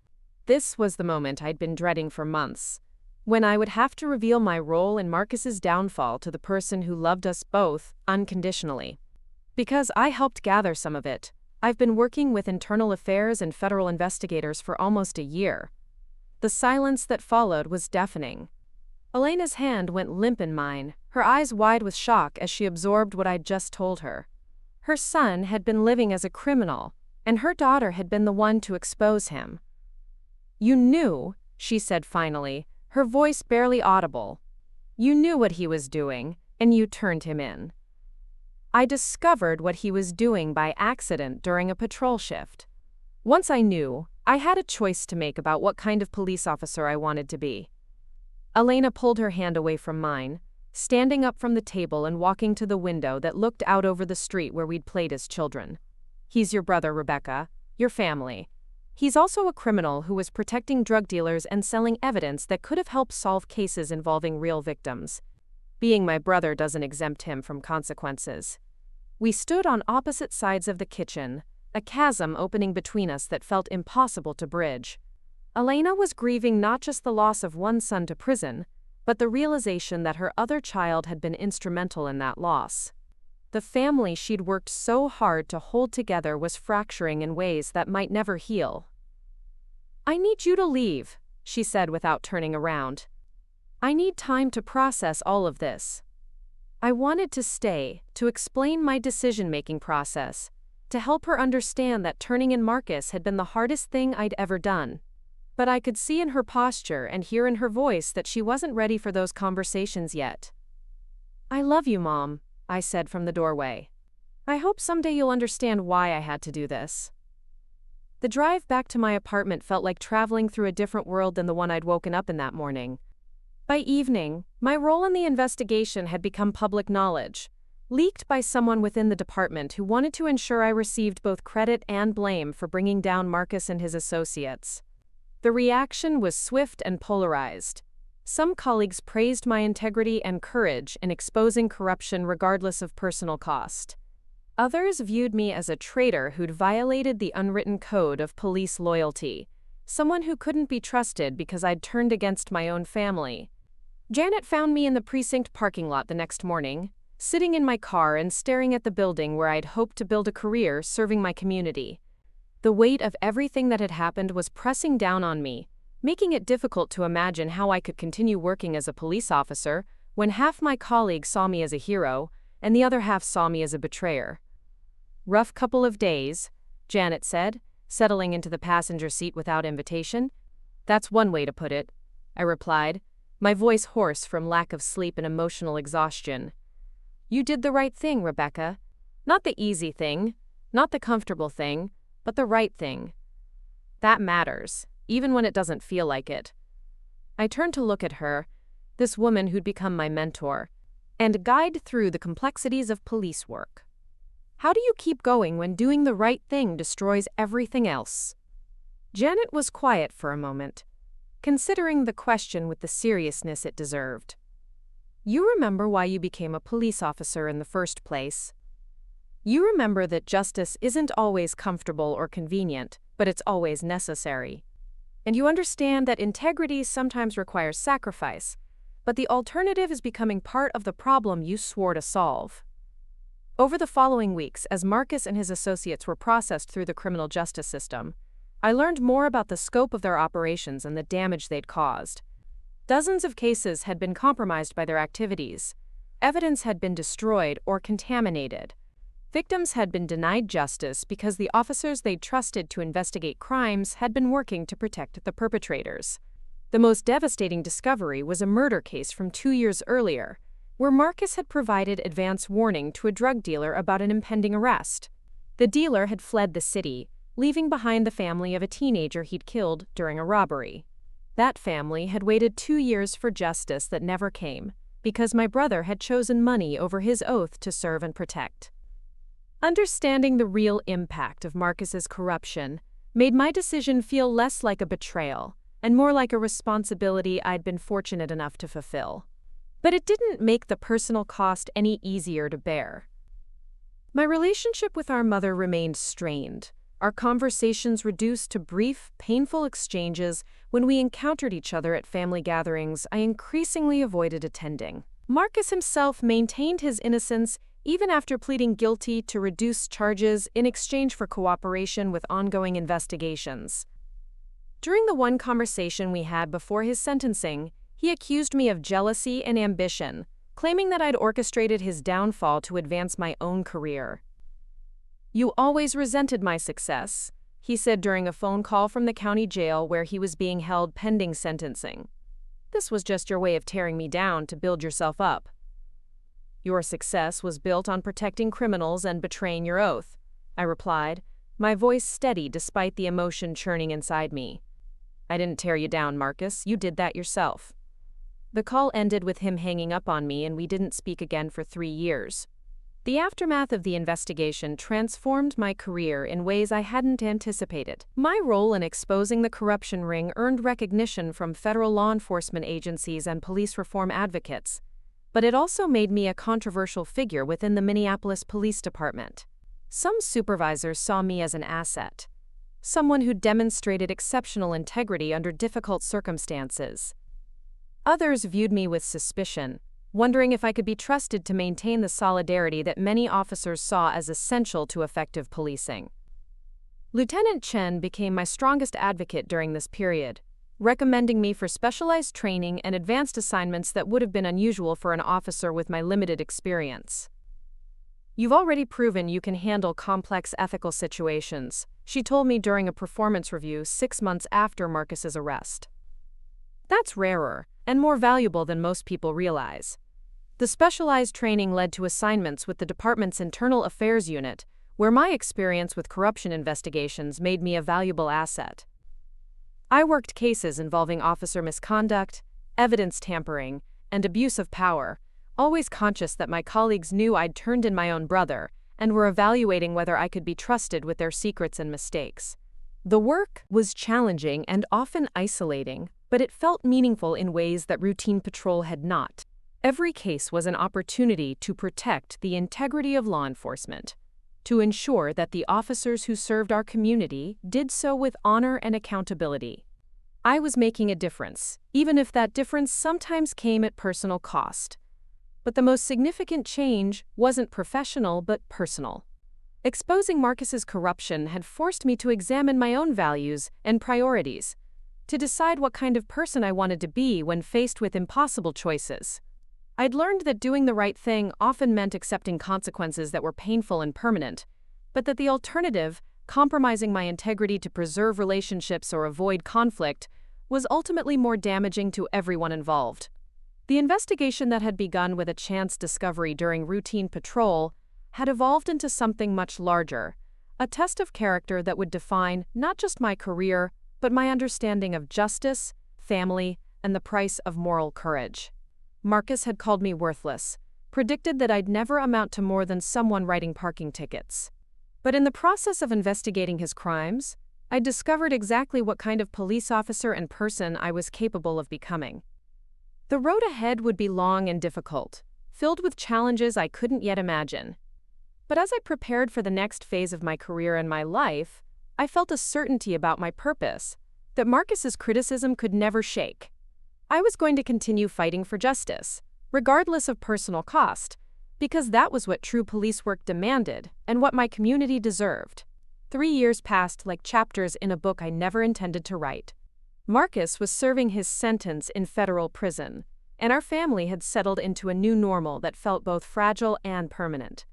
This was the moment I'd been dreading for months, when I would have to reveal my role in Marcus's downfall to the person who loved us both unconditionally. Because I helped gather some of it, I've been working with internal affairs and federal investigators for almost a year. The silence that followed was deafening. Elena's hand went limp in mine, her eyes wide with shock as she absorbed what I'd just told her. Her son had been living as a criminal, and her daughter had been the one to expose him. "You knew," she said finally, her voice barely audible. "You knew what he was doing, and you turned him in." I discovered what he was doing by accident during a patrol shift. Once I knew, I had a choice to make about what kind of police officer I wanted to be. Elena pulled her hand away from mine, standing up from the table and walking to the window that looked out over the street where we'd played as children. "He's your brother, Rebecca, your family. He's also a criminal who was protecting drug dealers and selling evidence that could have helped solve cases involving real victims. Being my brother doesn't exempt him from consequences." We stood on opposite sides of the kitchen, a chasm opening between us that felt impossible to bridge. Elena was grieving not just the loss of one son to prison, but the realization that her other child had been instrumental in that loss. The family she'd worked so hard to hold together was fracturing in ways that might never heal. "I need you to leave," she said without turning around. "I need time to process all of this." I wanted to stay, to explain my decision-making process, to help her understand that turning in Marcus had been the hardest thing I'd ever done. But I could see in her posture and hear in her voice that she wasn't ready for those conversations yet. "I love you, Mom," I said from the doorway. "I hope someday you'll understand why I had to do this." The drive back to my apartment felt like traveling through a different world than the one I'd woken up in that morning. By evening, my role in the investigation had become public knowledge, leaked by someone within the department who wanted to ensure I received both credit and blame for bringing down Marcus and his associates. The reaction was swift and polarized. Some colleagues praised my integrity and courage in exposing corruption regardless of personal cost. Others viewed me as a traitor who'd violated the unwritten code of police loyalty, someone who couldn't be trusted because I'd turned against my own family. Janet found me in the precinct parking lot the next morning, sitting in my car and staring at the building where I'd hoped to build a career serving my community. The weight of everything that had happened was pressing down on me, making it difficult to imagine how I could continue working as a police officer when half my colleagues saw me as a hero and the other half saw me as a betrayer. "Rough couple of days," Janet said, settling into the passenger seat without invitation. "That's one way to put it," I replied, my voice hoarse from lack of sleep and emotional exhaustion. "You did the right thing, Rebecca. Not the easy thing, not the comfortable thing, but the right thing. That matters, even when it doesn't feel like it." I turned to look at her, this woman who'd become my mentor, and guide through the complexities of police work. How do you keep going when doing the right thing destroys everything else? Janet was quiet for a moment, considering the question with the seriousness it deserved. "You remember why you became a police officer in the first place. You remember that justice isn't always comfortable or convenient, but it's always necessary. And you understand that integrity sometimes requires sacrifice, but the alternative is becoming part of the problem you swore to solve." Over the following weeks, as Marcus and his associates were processed through the criminal justice system, I learned more about the scope of their operations and the damage they'd caused. Dozens of cases had been compromised by their activities. Evidence had been destroyed or contaminated. Victims had been denied justice because the officers they'd trusted to investigate crimes had been working to protect the perpetrators. The most devastating discovery was a murder case from 2 years earlier, where Marcus had provided advance warning to a drug dealer about an impending arrest. The dealer had fled the city, leaving behind the family of a teenager he'd killed during a robbery. That family had waited 2 years for justice that never came, because my brother had chosen money over his oath to serve and protect. Understanding the real impact of Marcus's corruption made my decision feel less like a betrayal and more like a responsibility I'd been fortunate enough to fulfill. But it didn't make the personal cost any easier to bear. My relationship with our mother remained strained, our conversations reduced to brief, painful exchanges when we encountered each other at family gatherings I increasingly avoided attending. Marcus himself maintained his innocence even after pleading guilty to reduced charges in exchange for cooperation with ongoing investigations. During the one conversation we had before his sentencing, he accused me of jealousy and ambition, claiming that I'd orchestrated his downfall to advance my own career. "You always resented my success," he said during a phone call from the county jail where he was being held pending sentencing. "This was just your way of tearing me down to build yourself up." "Your success was built on protecting criminals and betraying your oath," I replied, my voice steady despite the emotion churning inside me. "I didn't tear you down, Marcus. You did that yourself." The call ended with him hanging up on me, and we didn't speak again for 3 years. The aftermath of the investigation transformed my career in ways I hadn't anticipated. My role in exposing the corruption ring earned recognition from federal law enforcement agencies and police reform advocates, but it also made me a controversial figure within the Minneapolis Police Department. Some supervisors saw me as an asset. someone who demonstrated exceptional integrity under difficult circumstances. Others viewed me with suspicion, wondering if I could be trusted to maintain the solidarity that many officers saw as essential to effective policing. Lieutenant Chen became my strongest advocate during this period, recommending me for specialized training and advanced assignments that would have been unusual for an officer with my limited experience. "You've already proven you can handle complex ethical situations," she told me during a performance review 6 months after Marcus's arrest. That's rarer and more valuable than most people realize. The specialized training led to assignments with the department's Internal Affairs Unit, where my experience with corruption investigations made me a valuable asset. I worked cases involving officer misconduct, evidence tampering, and abuse of power, always conscious that my colleagues knew I'd turned in my own brother and were evaluating whether I could be trusted with their secrets and mistakes. The work was challenging and often isolating, but it felt meaningful in ways that routine patrol had not. Every case was an opportunity to protect the integrity of law enforcement, to ensure that the officers who served our community did so with honor and accountability. I was making a difference, even if that difference sometimes came at personal cost. But the most significant change wasn't professional but personal. Exposing Marcus's corruption had forced me to examine my own values and priorities, to decide what kind of person I wanted to be when faced with impossible choices. I'd learned that doing the right thing often meant accepting consequences that were painful and permanent, but that the alternative, compromising my integrity to preserve relationships or avoid conflict, was ultimately more damaging to everyone involved. The investigation that had begun with a chance discovery during routine patrol had evolved into something much larger, a test of character that would define not just my career, but my understanding of justice, family, and the price of moral courage. Marcus had called me worthless, predicted that I'd never amount to more than someone writing parking tickets. But in the process of investigating his crimes, I discovered exactly what kind of police officer and person I was capable of becoming. The road ahead would be long and difficult, filled with challenges I couldn't yet imagine. But as I prepared for the next phase of my career and my life, I felt a certainty about my purpose that Marcus's criticism could never shake. I was going to continue fighting for justice, regardless of personal cost, because that was what true police work demanded and what my community deserved. 3 years passed like chapters in a book I never intended to write. Marcus was serving his sentence in federal prison, and our family had settled into a new normal that felt both fragile and permanent.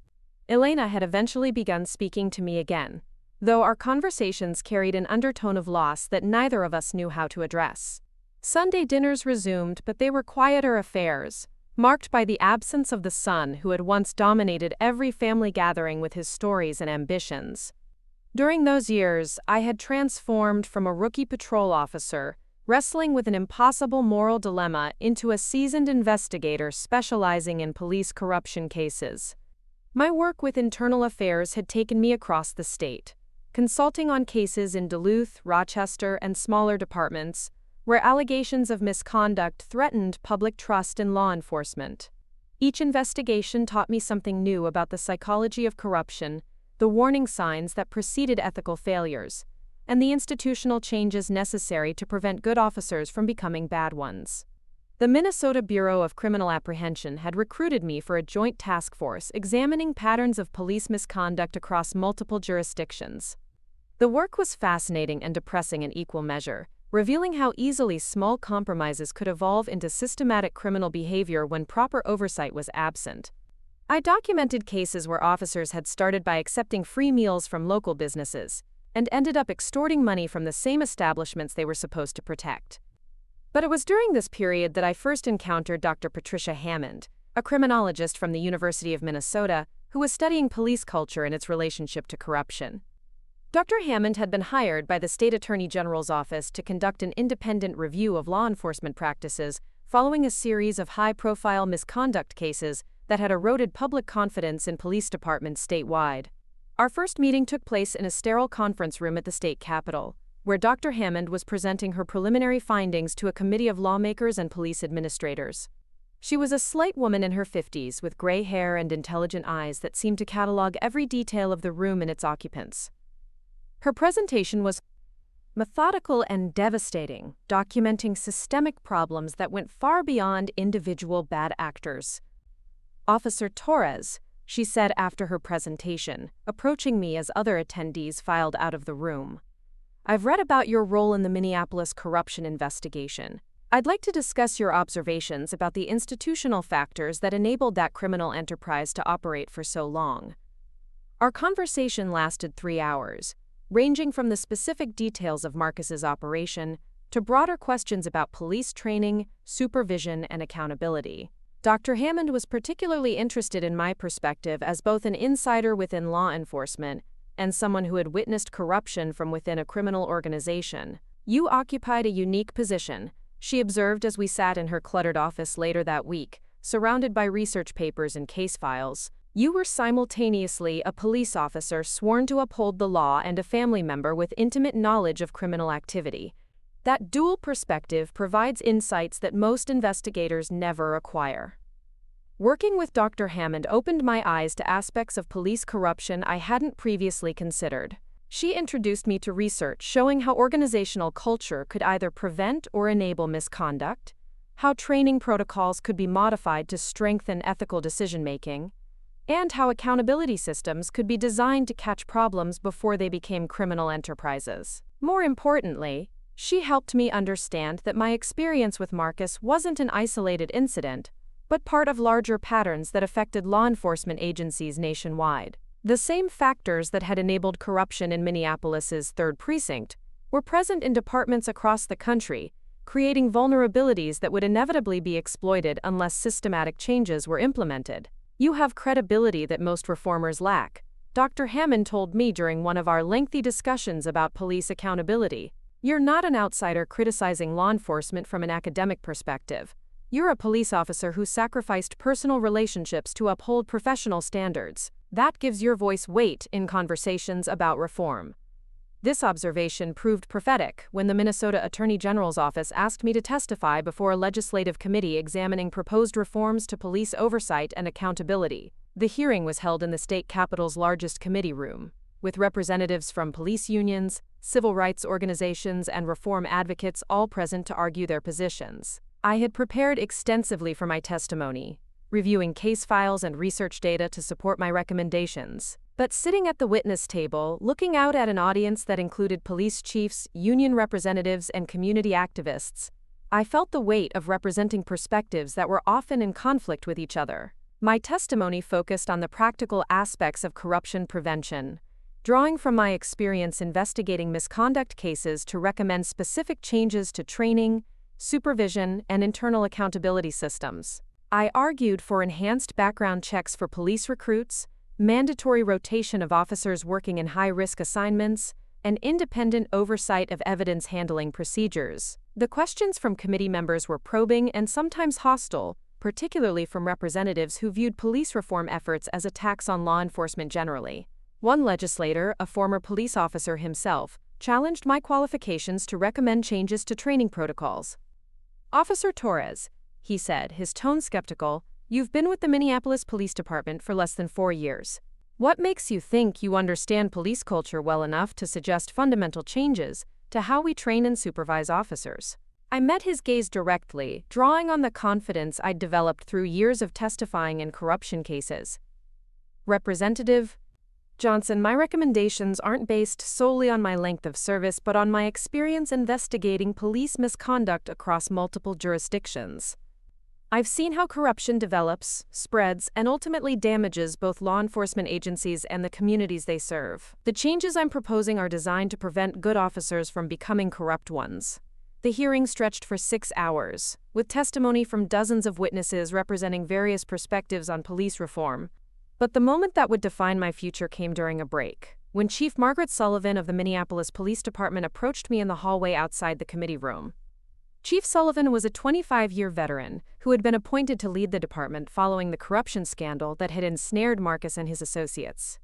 Elena had eventually begun speaking to me again, though our conversations carried an undertone of loss that neither of us knew how to address. Sunday dinners resumed, but they were quieter affairs, marked by the absence of the son who had once dominated every family gathering with his stories and ambitions. During those years, I had transformed from a rookie patrol officer, wrestling with an impossible moral dilemma, into a seasoned investigator specializing in police corruption cases. My work with internal affairs had taken me across the state, consulting on cases in Duluth, Rochester, and smaller departments, where allegations of misconduct threatened public trust in law enforcement. Each investigation taught me something new about the psychology of corruption, the warning signs that preceded ethical failures, and the institutional changes necessary to prevent good officers from becoming bad ones. The Minnesota Bureau of Criminal Apprehension had recruited me for a joint task force examining patterns of police misconduct across multiple jurisdictions. The work was fascinating and depressing in equal measure, revealing how easily small compromises could evolve into systematic criminal behavior when proper oversight was absent. I documented cases where officers had started by accepting free meals from local businesses and ended up extorting money from the same establishments they were supposed to protect. But it was during this period that I first encountered Dr. Patricia Hammond, a criminologist from the University of Minnesota who was studying police culture and its relationship to corruption. Dr. Hammond had been hired by the State Attorney General's office to conduct an independent review of law enforcement practices following a series of high-profile misconduct cases that had eroded public confidence in police departments statewide. Our first meeting took place in a sterile conference room at the state capitol, where Dr. Hammond was presenting her preliminary findings to a committee of lawmakers and police administrators. She was a slight woman in her 50s with gray hair and intelligent eyes that seemed to catalog every detail of the room and its occupants. Her presentation was methodical and devastating, documenting systemic problems that went far beyond individual bad actors. Officer Torres, she said after her presentation, approaching me as other attendees filed out of the room. I've read about your role in the Minneapolis corruption investigation. I'd like to discuss your observations about the institutional factors that enabled that criminal enterprise to operate for so long. Our conversation lasted 3 hours, ranging from the specific details of Marcus's operation to broader questions about police training, supervision, and accountability. Dr. Hammond was particularly interested in my perspective as both an insider within law enforcement and someone who had witnessed corruption from within a criminal organization. You occupied a unique position, she observed as we sat in her cluttered office later that week, surrounded by research papers and case files. You were simultaneously a police officer sworn to uphold the law and a family member with intimate knowledge of criminal activity. That dual perspective provides insights that most investigators never acquire. Working with Dr. Hammond opened my eyes to aspects of police corruption I hadn't previously considered. She introduced me to research showing how organizational culture could either prevent or enable misconduct, how training protocols could be modified to strengthen ethical decision-making, and how accountability systems could be designed to catch problems before they became criminal enterprises. More importantly, she helped me understand that my experience with Marcus wasn't an isolated incident, but part of larger patterns that affected law enforcement agencies nationwide. The same factors that had enabled corruption in Minneapolis's 3rd precinct were present in departments across the country, creating vulnerabilities that would inevitably be exploited unless systematic changes were implemented. You have credibility that most reformers lack, Dr. Hammond told me during one of our lengthy discussions about police accountability. You're not an outsider criticizing law enforcement from an academic perspective. You're a police officer who sacrificed personal relationships to uphold professional standards. That gives your voice weight in conversations about reform. This observation proved prophetic when the Minnesota Attorney General's office asked me to testify before a legislative committee examining proposed reforms to police oversight and accountability. The hearing was held in the state capitol's largest committee room, with representatives from police unions, civil rights organizations, and reform advocates all present to argue their positions. I had prepared extensively for my testimony, reviewing case files and research data to support my recommendations. But sitting at the witness table, looking out at an audience that included police chiefs, union representatives, and community activists, I felt the weight of representing perspectives that were often in conflict with each other. My testimony focused on the practical aspects of corruption prevention, drawing from my experience investigating misconduct cases to recommend specific changes to training, supervision, and internal accountability systems. I argued for enhanced background checks for police recruits, mandatory rotation of officers working in high-risk assignments, and independent oversight of evidence handling procedures. The questions from committee members were probing and sometimes hostile, particularly from representatives who viewed police reform efforts as attacks on law enforcement generally. One legislator, a former police officer himself, challenged my qualifications to recommend changes to training protocols. Officer Torres, he said, his tone skeptical, you've been with the Minneapolis Police Department for less than 4 years. What makes you think you understand police culture well enough to suggest fundamental changes to how we train and supervise officers? I met his gaze directly, drawing on the confidence I'd developed through years of testifying in corruption cases. Representative Johnson, my recommendations aren't based solely on my length of service but on my experience investigating police misconduct across multiple jurisdictions. I've seen how corruption develops, spreads, and ultimately damages both law enforcement agencies and the communities they serve. The changes I'm proposing are designed to prevent good officers from becoming corrupt ones. The hearing stretched for 6 hours, with testimony from dozens of witnesses representing various perspectives on police reform. But the moment that would define my future came during a break, when Chief Margaret Sullivan of the Minneapolis Police Department approached me in the hallway outside the committee room. Chief Sullivan was a 25-year veteran who had been appointed to lead the department following the corruption scandal that had ensnared Marcus and his associates.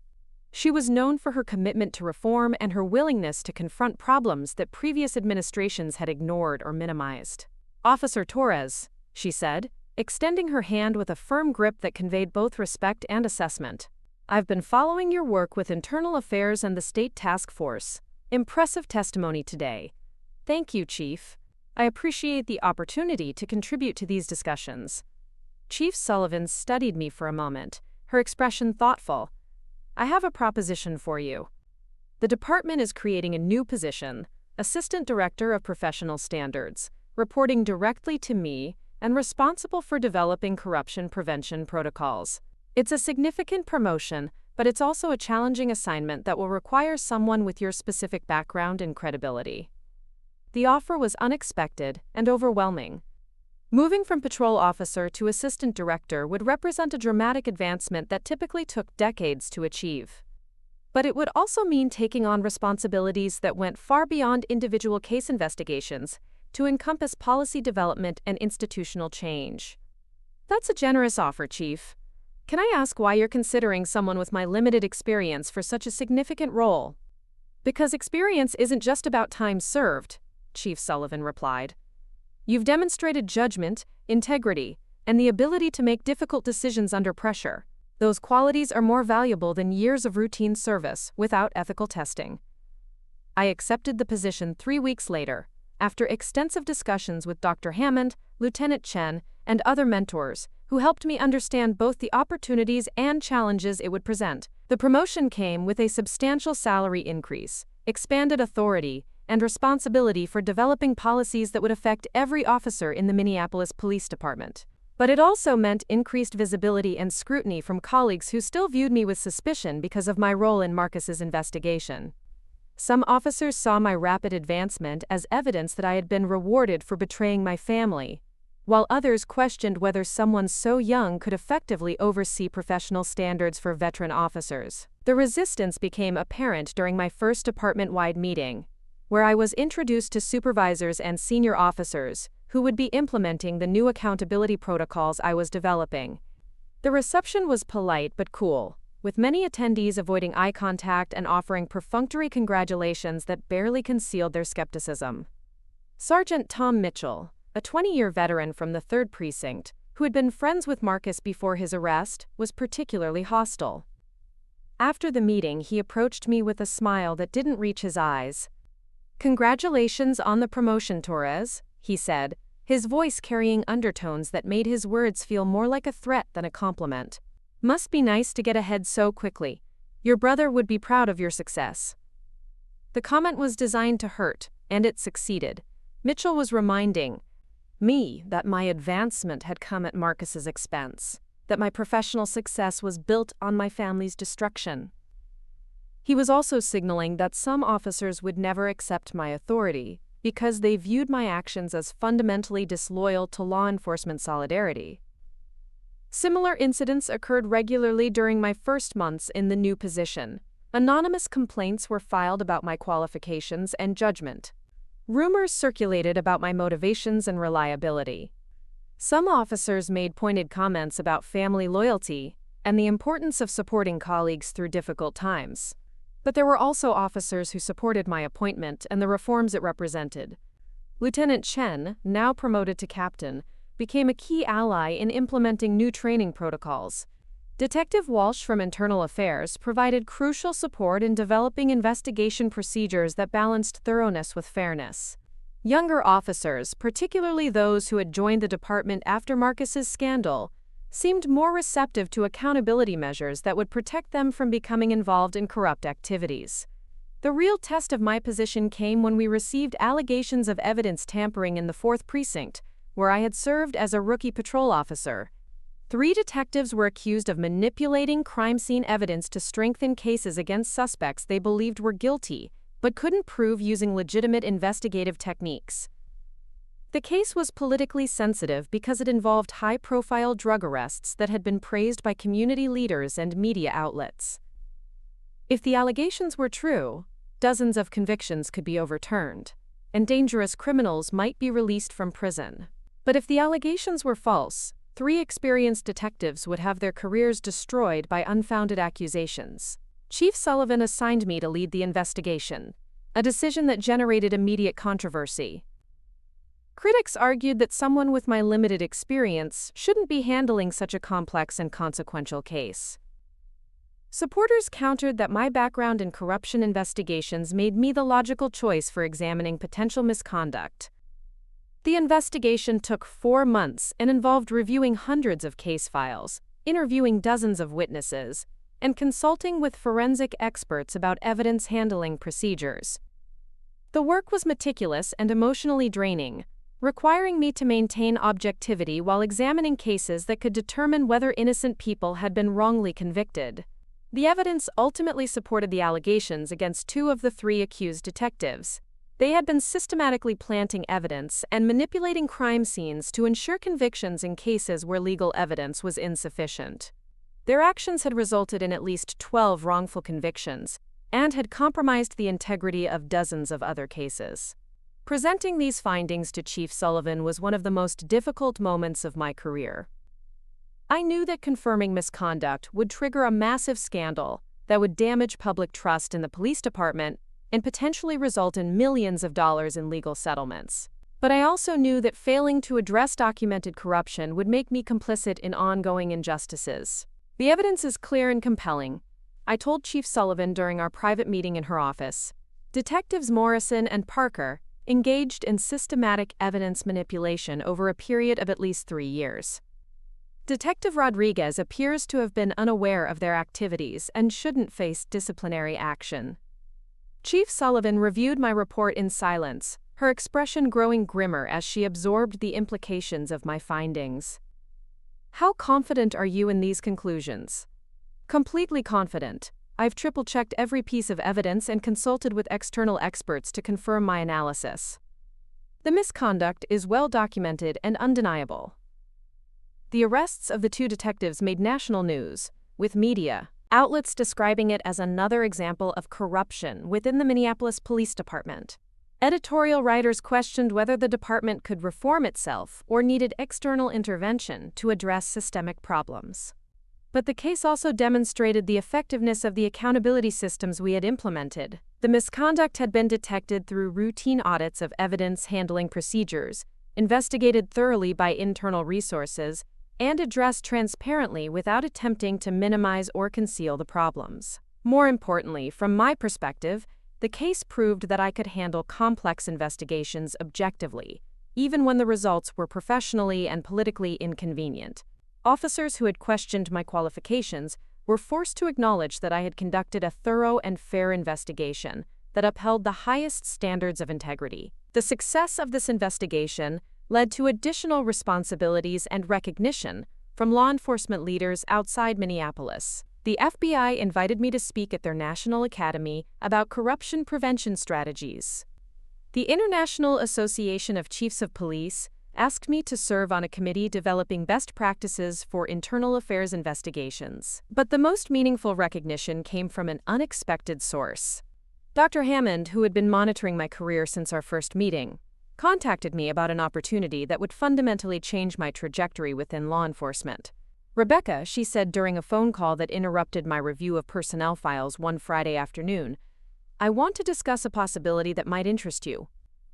She was known for her commitment to reform and her willingness to confront problems that previous administrations had ignored or minimized. Officer Torres, she said, extending her hand with a firm grip that conveyed both respect and assessment. I've been following your work with Internal Affairs and the State Task Force. Impressive testimony today. Thank you, Chief. I appreciate the opportunity to contribute to these discussions. Chief Sullivan studied me for a moment, her expression thoughtful. I have a proposition for you. The department is creating a new position, Assistant Director of Professional Standards, reporting directly to me and responsible for developing corruption prevention protocols. It's a significant promotion, but it's also a challenging assignment that will require someone with your specific background and credibility. The offer was unexpected and overwhelming. Moving from patrol officer to assistant director would represent a dramatic advancement that typically took decades to achieve. But it would also mean taking on responsibilities that went far beyond individual case investigations to encompass policy development and institutional change. That's a generous offer, Chief. Can I ask why you're considering someone with my limited experience for such a significant role? Because experience isn't just about time served, Chief Sullivan replied. You've demonstrated judgment, integrity, and the ability to make difficult decisions under pressure. Those qualities are more valuable than years of routine service without ethical testing. I accepted the position 3 weeks later, after extensive discussions with Dr. Hammond, Lieutenant Chen, and other mentors, who helped me understand both the opportunities and challenges it would present. The promotion came with a substantial salary increase, expanded authority, and responsibility for developing policies that would affect every officer in the Minneapolis Police Department. But it also meant increased visibility and scrutiny from colleagues who still viewed me with suspicion because of my role in Marcus's investigation. Some officers saw my rapid advancement as evidence that I had been rewarded for betraying my family, while others questioned whether someone so young could effectively oversee professional standards for veteran officers. The resistance became apparent during my first department-wide meeting, where I was introduced to supervisors and senior officers who would be implementing the new accountability protocols I was developing. The reception was polite but cool, with many attendees avoiding eye contact and offering perfunctory congratulations that barely concealed their skepticism. Sergeant Tom Mitchell, a 20-year veteran from the 3rd Precinct, who had been friends with Marcus before his arrest, was particularly hostile. After the meeting, he approached me with a smile that didn't reach his eyes. "Congratulations on the promotion, Torres," he said, his voice carrying undertones that made his words feel more like a threat than a compliment. "Must be nice to get ahead so quickly. Your brother would be proud of your success." The comment was designed to hurt, and it succeeded. Mitchell was reminding me that my advancement had come at Marcus's expense, that my professional success was built on my family's destruction. He was also signaling that some officers would never accept my authority because they viewed my actions as fundamentally disloyal to law enforcement solidarity. Similar incidents occurred regularly during my first months in the new position. Anonymous complaints were filed about my qualifications and judgment. Rumors circulated about my motivations and reliability. Some officers made pointed comments about family loyalty and the importance of supporting colleagues through difficult times. But there were also officers who supported my appointment and the reforms it represented. Lieutenant Chen, now promoted to captain, became a key ally in implementing new training protocols. Detective Walsh from Internal Affairs provided crucial support in developing investigation procedures that balanced thoroughness with fairness. Younger officers, particularly those who had joined the department after Marcus's scandal, seemed more receptive to accountability measures that would protect them from becoming involved in corrupt activities. The real test of my position came when we received allegations of evidence tampering in the 4th Precinct, where I had served as a rookie patrol officer. 3 detectives were accused of manipulating crime scene evidence to strengthen cases against suspects they believed were guilty, but couldn't prove using legitimate investigative techniques. The case was politically sensitive because it involved high-profile drug arrests that had been praised by community leaders and media outlets. If the allegations were true, dozens of convictions could be overturned, and dangerous criminals might be released from prison. But if the allegations were false, 3 experienced detectives would have their careers destroyed by unfounded accusations. Chief Sullivan assigned me to lead the investigation, a decision that generated immediate controversy. Critics argued that someone with my limited experience shouldn't be handling such a complex and consequential case. Supporters countered that my background in corruption investigations made me the logical choice for examining potential misconduct. The investigation took 4 months and involved reviewing hundreds of case files, interviewing dozens of witnesses, and consulting with forensic experts about evidence handling procedures. The work was meticulous and emotionally draining, requiring me to maintain objectivity while examining cases that could determine whether innocent people had been wrongly convicted. The evidence ultimately supported the allegations against 2 of the 3 accused detectives. They had been systematically planting evidence and manipulating crime scenes to ensure convictions in cases where legal evidence was insufficient. Their actions had resulted in at least 12 wrongful convictions and had compromised the integrity of dozens of other cases. Presenting these findings to Chief Sullivan was one of the most difficult moments of my career. I knew that confirming misconduct would trigger a massive scandal that would damage public trust in the police department and potentially result in millions of dollars in legal settlements. But I also knew that failing to address documented corruption would make me complicit in ongoing injustices. The evidence is clear and compelling, I told Chief Sullivan during our private meeting in her office. Detectives Morrison and Parker engaged in systematic evidence manipulation over a period of at least 3 years. Detective Rodriguez appears to have been unaware of their activities and shouldn't face disciplinary action. Chief Sullivan reviewed my report in silence, her expression growing grimmer as she absorbed the implications of my findings. How confident are you in these conclusions? Completely confident. I've triple-checked every piece of evidence and consulted with external experts to confirm my analysis. The misconduct is well documented and undeniable. The arrests of the 2 detectives made national news, with media outlets describing it as another example of corruption within the Minneapolis Police Department. Editorial writers questioned whether the department could reform itself or needed external intervention to address systemic problems. But the case also demonstrated the effectiveness of the accountability systems we had implemented. The misconduct had been detected through routine audits of evidence handling procedures, investigated thoroughly by internal resources, and addressed transparently without attempting to minimize or conceal the problems. More importantly, from my perspective, the case proved that I could handle complex investigations objectively, even when the results were professionally and politically inconvenient. Officers who had questioned my qualifications were forced to acknowledge that I had conducted a thorough and fair investigation that upheld the highest standards of integrity. The success of this investigation led to additional responsibilities and recognition from law enforcement leaders outside Minneapolis. The FBI invited me to speak at their National Academy about corruption prevention strategies. The International Association of Chiefs of Police asked me to serve on a committee developing best practices for internal affairs investigations. But the most meaningful recognition came from an unexpected source. Dr. Hammond, who had been monitoring my career since our first meeting, contacted me about an opportunity that would fundamentally change my trajectory within law enforcement. Rebecca, she said during a phone call that interrupted my review of personnel files one Friday afternoon, I want to discuss a possibility that might interest you.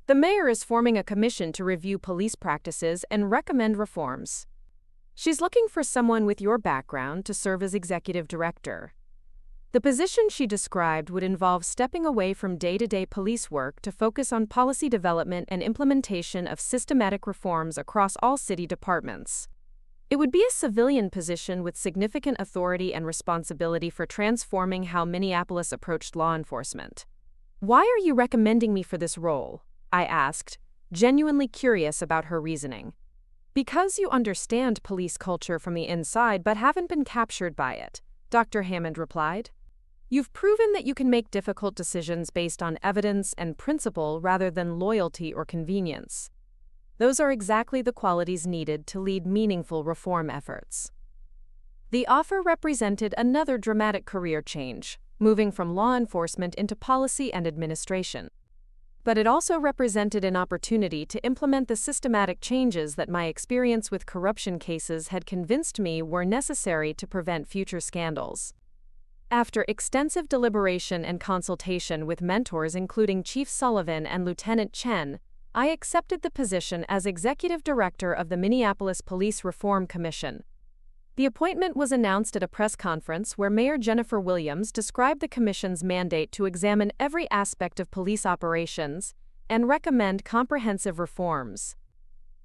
The mayor is forming a commission to review police practices and recommend reforms. She's looking for someone with your background to serve as executive director. The position she described would involve stepping away from day-to-day police work to focus on policy development and implementation of systematic reforms across all city departments. It would be a civilian position with significant authority and responsibility for transforming how Minneapolis approached law enforcement. Why are you recommending me for this role? I asked, genuinely curious about her reasoning. Because you understand police culture from the inside but haven't been captured by it, Dr. Hammond replied. You've proven that you can make difficult decisions based on evidence and principle rather than loyalty or convenience. Those are exactly the qualities needed to lead meaningful reform efforts. The offer represented another dramatic career change, moving from law enforcement into policy and administration. But it also represented an opportunity to implement the systematic changes that my experience with corruption cases had convinced me were necessary to prevent future scandals. After extensive deliberation and consultation with mentors including Chief Sullivan and Lieutenant Chen, I accepted the position as Executive Director of the Minneapolis Police Reform Commission. The appointment was announced at a press conference where Mayor Jennifer Williams described the commission's mandate to examine every aspect of police operations and recommend comprehensive reforms.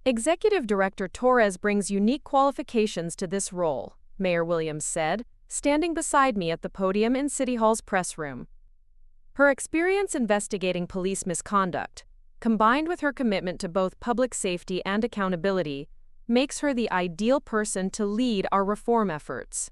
Executive Director Torres brings unique qualifications to this role, Mayor Williams said, standing beside me at the podium in City Hall's press room. Her experience investigating police misconduct, combined with her commitment to both public safety and accountability, makes her the ideal person to lead our reform efforts.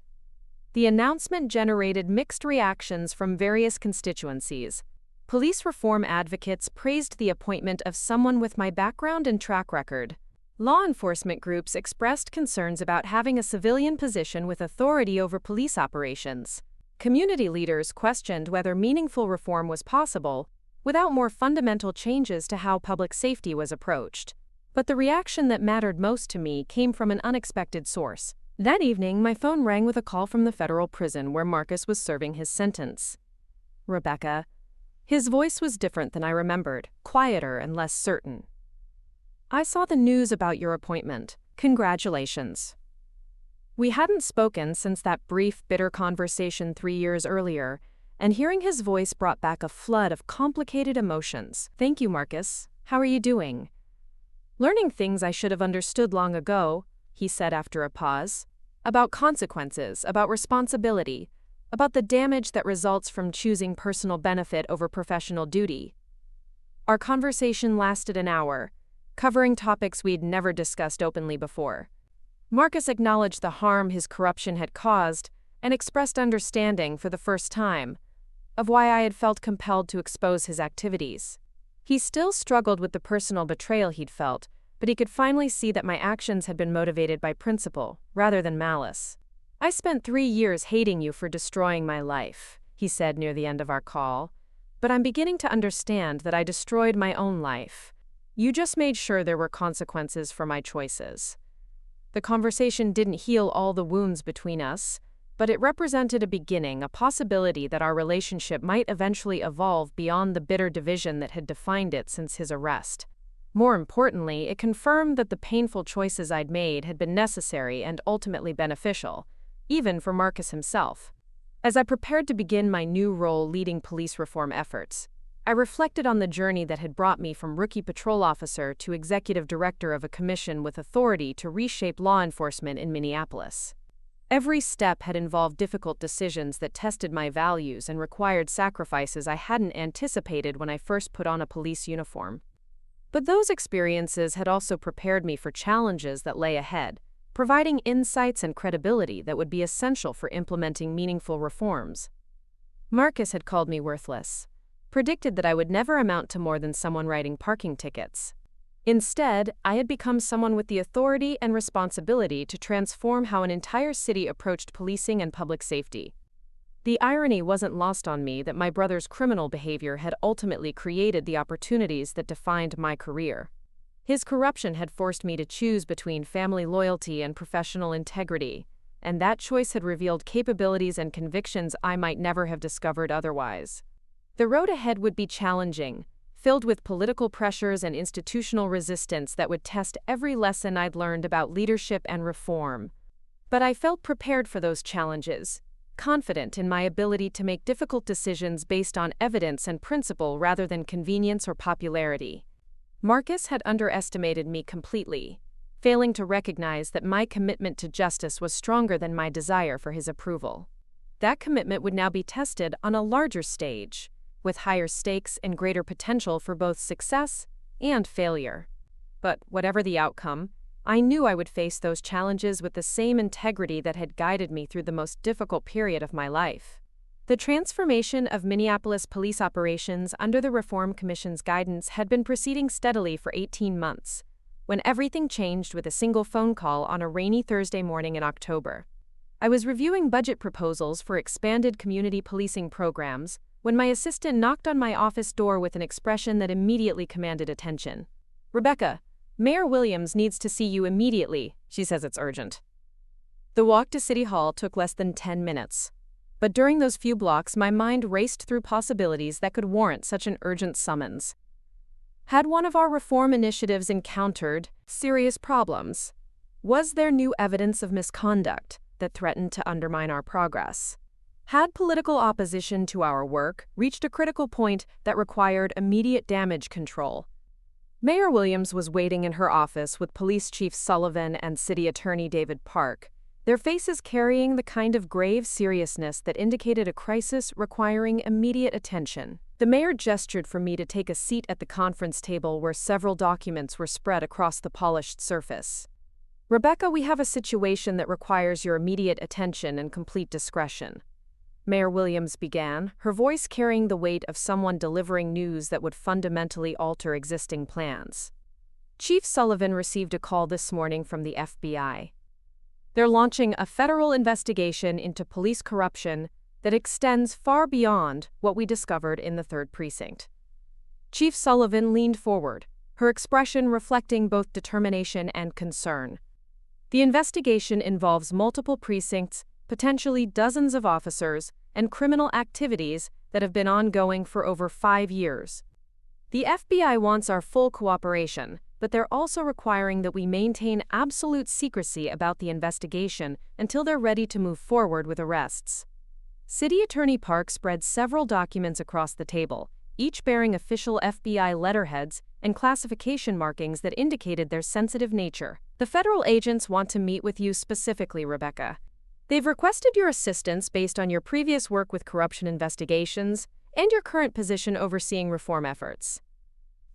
The announcement generated mixed reactions from various constituencies. Police reform advocates praised the appointment of someone with my background and track record. Law enforcement groups expressed concerns about having a civilian position with authority over police operations. Community leaders questioned whether meaningful reform was possible without more fundamental changes to how public safety was approached. But the reaction that mattered most to me came from an unexpected source. That evening, my phone rang with a call from the federal prison where Marcus was serving his sentence. Rebecca. His voice was different than I remembered, quieter and less certain. I saw the news about your appointment. Congratulations. We hadn't spoken since that brief, bitter conversation 3 years earlier, and hearing his voice brought back a flood of complicated emotions. Thank you, Marcus. How are you doing? Learning things I should have understood long ago, he said after a pause. About consequences, about responsibility, about the damage that results from choosing personal benefit over professional duty. Our conversation lasted an hour, covering topics we'd never discussed openly before. Marcus acknowledged the harm his corruption had caused and expressed understanding for the first time of why I had felt compelled to expose his activities. He still struggled with the personal betrayal he'd felt, but he could finally see that my actions had been motivated by principle, rather than malice. I spent 3 years hating you for destroying my life, he said near the end of our call, but I'm beginning to understand that I destroyed my own life. You just made sure there were consequences for my choices. The conversation didn't heal all the wounds between us, but it represented a beginning, a possibility that our relationship might eventually evolve beyond the bitter division that had defined it since his arrest. More importantly, it confirmed that the painful choices I'd made had been necessary and ultimately beneficial, even for Marcus himself. As I prepared to begin my new role leading police reform efforts, I reflected on the journey that had brought me from rookie patrol officer to executive director of a commission with authority to reshape law enforcement in Minneapolis. Every step had involved difficult decisions that tested my values and required sacrifices I hadn't anticipated when I first put on a police uniform. But those experiences had also prepared me for challenges that lay ahead, providing insights and credibility that would be essential for implementing meaningful reforms. Marcus had called me worthless, predicted that I would never amount to more than someone writing parking tickets. Instead, I had become someone with the authority and responsibility to transform how an entire city approached policing and public safety. The irony wasn't lost on me that my brother's criminal behavior had ultimately created the opportunities that defined my career. His corruption had forced me to choose between family loyalty and professional integrity, and that choice had revealed capabilities and convictions I might never have discovered otherwise. The road ahead would be challenging, filled with political pressures and institutional resistance that would test every lesson I'd learned about leadership and reform. But I felt prepared for those challenges, confident in my ability to make difficult decisions based on evidence and principle rather than convenience or popularity. Marcus had underestimated me completely, failing to recognize that my commitment to justice was stronger than my desire for his approval. That commitment would now be tested on a larger stage, with higher stakes and greater potential for both success and failure. But whatever the outcome, I knew I would face those challenges with the same integrity that had guided me through the most difficult period of my life. The transformation of Minneapolis police operations under the Reform Commission's guidance had been proceeding steadily for 18 months, when everything changed with a single phone call on a rainy Thursday morning in October. I was reviewing budget proposals for expanded community policing programs when my assistant knocked on my office door with an expression that immediately commanded attention. "Rebecca, Mayor Williams needs to see you immediately. She says it's urgent." The walk to City Hall took less than 10 minutes. But during those few blocks, my mind raced through possibilities that could warrant such an urgent summons. Had one of our reform initiatives encountered serious problems? Was there new evidence of misconduct? that threatened to undermine our progress. Had political opposition to our work reached a critical point that required immediate damage control? Mayor Williams was waiting in her office with Police Chief Sullivan and City Attorney David Park, their faces carrying the kind of grave seriousness that indicated a crisis requiring immediate attention. The mayor gestured for me to take a seat at the conference table where several documents were spread across the polished surface. "Rebecca, we have a situation that requires your immediate attention and complete discretion," Mayor Williams began, her voice carrying the weight of someone delivering news that would fundamentally alter existing plans. Chief Sullivan received a call this morning from the FBI. They're launching a federal investigation into police corruption that extends far beyond what we discovered in the 3rd Precinct. Chief Sullivan leaned forward, her expression reflecting both determination and concern. The investigation involves multiple precincts, potentially dozens of officers, and criminal activities that have been ongoing for over 5 years. The FBI wants our full cooperation, but they're also requiring that we maintain absolute secrecy about the investigation until they're ready to move forward with arrests. City Attorney Park spread several documents across the table, each bearing official FBI letterheads and classification markings that indicated their sensitive nature. "The federal agents want to meet with you specifically, Rebecca. They've requested your assistance based on your previous work with corruption investigations and your current position overseeing reform efforts."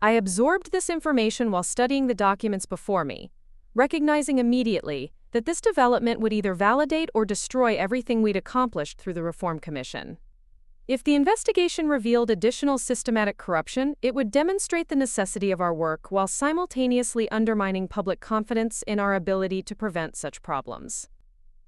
I absorbed this information while studying the documents before me, recognizing immediately that this development would either validate or destroy everything we'd accomplished through the Reform Commission. If the investigation revealed additional systematic corruption, it would demonstrate the necessity of our work while simultaneously undermining public confidence in our ability to prevent such problems.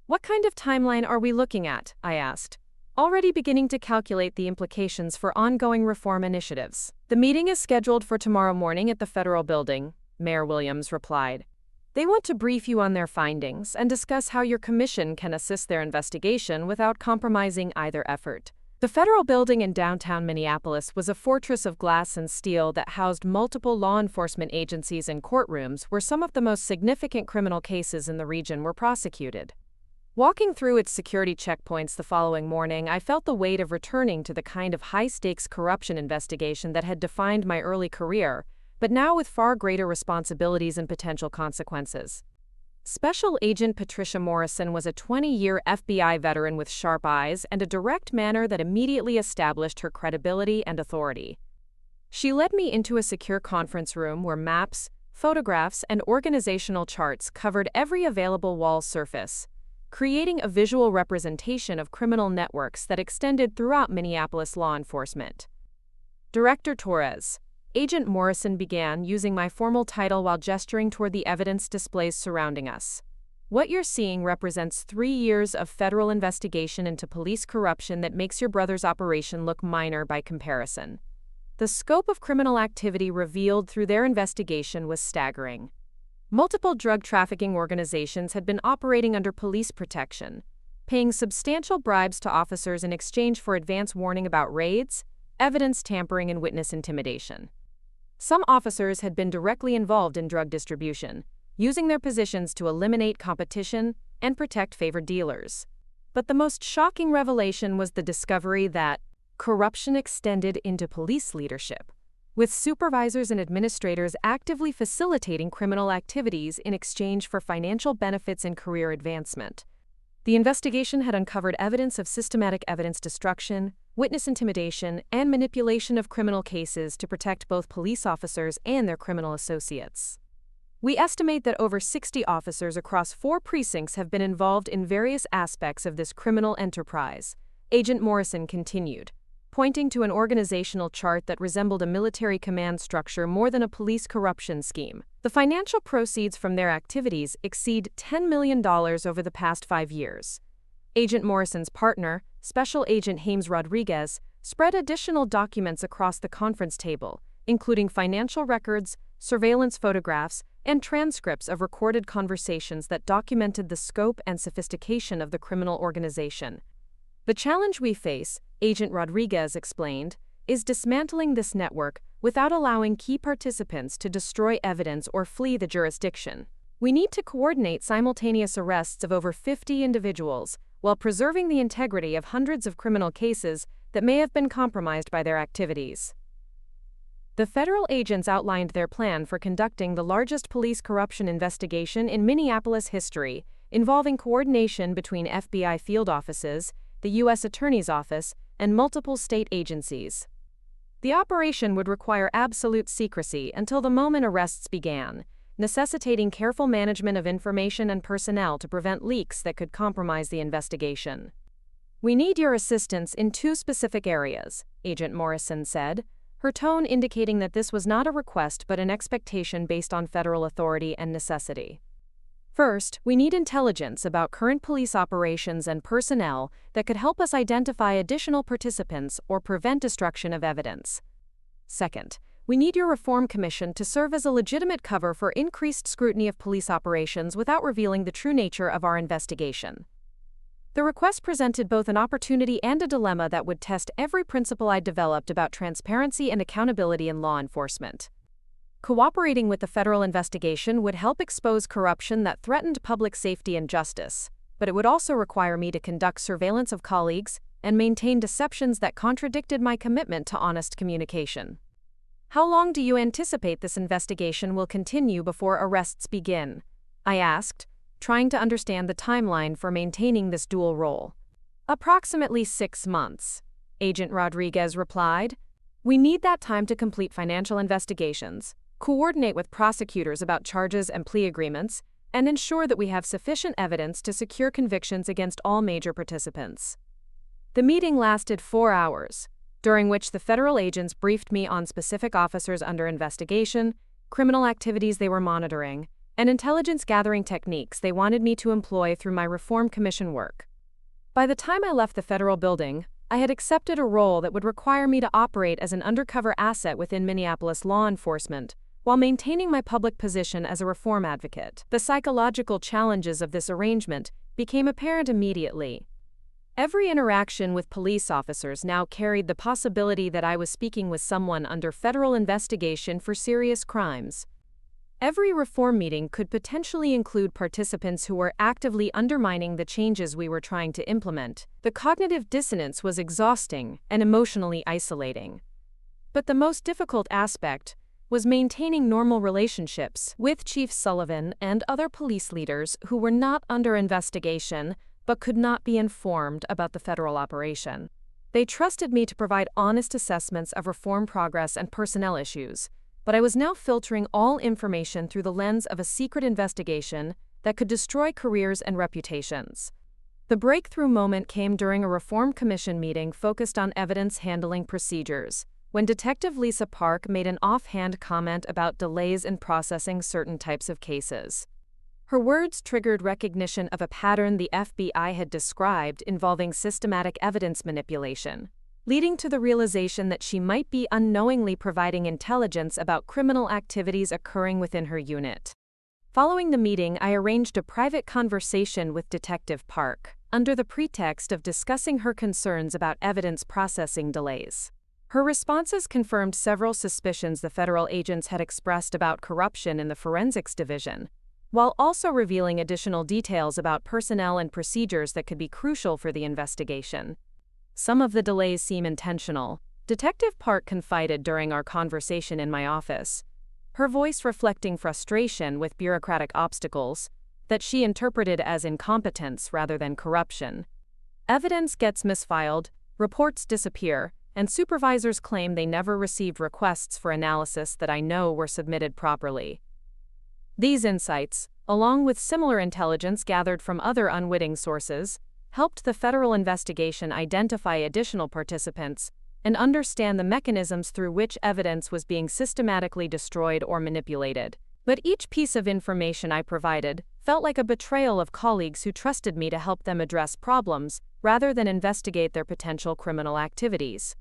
"What kind of timeline are we looking at?" I asked, already beginning to calculate the implications for ongoing reform initiatives. "The meeting is scheduled for tomorrow morning at the federal building," Mayor Williams replied. "They want to brief you on their findings and discuss how your commission can assist their investigation without compromising either effort." The federal building in downtown Minneapolis was a fortress of glass and steel that housed multiple law enforcement agencies and courtrooms where some of the most significant criminal cases in the region were prosecuted. Walking through its security checkpoints the following morning, I felt the weight of returning to the kind of high-stakes corruption investigation that had defined my early career, but now with far greater responsibilities and potential consequences. Special Agent Patricia Morrison was a 20-year FBI veteran with sharp eyes and a direct manner that immediately established her credibility and authority. She led me into a secure conference room where maps, photographs, and organizational charts covered every available wall surface, creating a visual representation of criminal networks that extended throughout Minneapolis law enforcement. "Director Torres," Agent Morrison began, using my formal title while gesturing toward the evidence displays surrounding us. "What you're seeing represents 3 years of federal investigation into police corruption that makes your brother's operation look minor by comparison. The scope of criminal activity revealed through their investigation was staggering. Multiple drug trafficking organizations had been operating under police protection, paying substantial bribes to officers in exchange for advance warning about raids, evidence tampering, and witness intimidation. Some officers had been directly involved in drug distribution, using their positions to eliminate competition and protect favored dealers. But the most shocking revelation was the discovery that corruption extended into police leadership, with supervisors and administrators actively facilitating criminal activities in exchange for financial benefits and career advancement. The investigation had uncovered evidence of systematic evidence destruction, witness intimidation, and manipulation of criminal cases to protect both police officers and their criminal associates. We estimate that over 60 officers across 4 precincts have been involved in various aspects of this criminal enterprise, Agent Morrison continued, pointing to an organizational chart that resembled a military command structure more than a police corruption scheme. The financial proceeds from their activities exceed $10 million over the past 5 years. Agent Morrison's partner, Special Agent James Rodriguez, spread additional documents across the conference table, including financial records, surveillance photographs, and transcripts of recorded conversations that documented the scope and sophistication of the criminal organization. "The challenge we face," Agent Rodriguez explained, "is dismantling this network without allowing key participants to destroy evidence or flee the jurisdiction." We need to coordinate simultaneous arrests of over 50 individuals while preserving the integrity of hundreds of criminal cases that may have been compromised by their activities. The federal agents outlined their plan for conducting the largest police corruption investigation in Minneapolis history, involving coordination between FBI field offices, the U.S. Attorney's Office, and multiple state agencies. The operation would require absolute secrecy until the moment arrests began, necessitating careful management of information and personnel to prevent leaks that could compromise the investigation. "We need your assistance in two specific areas," Agent Morrison said, her tone indicating that this was not a request but an expectation based on federal authority and necessity. "First, we need intelligence about current police operations and personnel that could help us identify additional participants or prevent destruction of evidence. Second, we need your reform commission to serve as a legitimate cover for increased scrutiny of police operations without revealing the true nature of our investigation." The request presented both an opportunity and a dilemma that would test every principle I developed about transparency and accountability in law enforcement. Cooperating with the federal investigation would help expose corruption that threatened public safety and justice, but it would also require me to conduct surveillance of colleagues and maintain deceptions that contradicted my commitment to honest communication. "How long do you anticipate this investigation will continue before arrests begin?" I asked, trying to understand the timeline for maintaining this dual role. "Approximately 6 months," Agent Rodriguez replied. "We need that time to complete financial investigations, coordinate with prosecutors about charges and plea agreements, and ensure that we have sufficient evidence to secure convictions against all major participants." The meeting lasted 4 hours, during which the federal agents briefed me on specific officers under investigation, criminal activities they were monitoring, and intelligence gathering techniques they wanted me to employ through my Reform Commission work. By the time I left the federal building, I had accepted a role that would require me to operate as an undercover asset within Minneapolis law enforcement, while maintaining my public position as a reform advocate. The psychological challenges of this arrangement became apparent immediately. Every interaction with police officers now carried the possibility that I was speaking with someone under federal investigation for serious crimes. Every reform meeting could potentially include participants who were actively undermining the changes we were trying to implement. The cognitive dissonance was exhausting and emotionally isolating. But the most difficult aspect was maintaining normal relationships with Chief Sullivan and other police leaders who were not under investigation but could not be informed about the federal operation. They trusted me to provide honest assessments of reform progress and personnel issues, but I was now filtering all information through the lens of a secret investigation that could destroy careers and reputations. The breakthrough moment came during a Reform Commission meeting focused on evidence handling procedures, when Detective Lisa Park made an offhand comment about delays in processing certain types of cases. Her words triggered recognition of a pattern the FBI had described involving systematic evidence manipulation, leading to the realization that she might be unknowingly providing intelligence about criminal activities occurring within her unit. Following the meeting, I arranged a private conversation with Detective Park, under the pretext of discussing her concerns about evidence processing delays. Her responses confirmed several suspicions the federal agents had expressed about corruption in the forensics division, while also revealing additional details about personnel and procedures that could be crucial for the investigation. "Some of the delays seem intentional," Detective Park confided during our conversation in my office, her voice reflecting frustration with bureaucratic obstacles that she interpreted as incompetence rather than corruption. "Evidence gets misfiled, reports disappear, and supervisors claim they never received requests for analysis that I know were submitted properly." These insights, along with similar intelligence gathered from other unwitting sources, helped the federal investigation identify additional participants and understand the mechanisms through which evidence was being systematically destroyed or manipulated. But each piece of information I provided felt like a betrayal of colleagues who trusted me to help them address problems rather than investigate their potential criminal activities.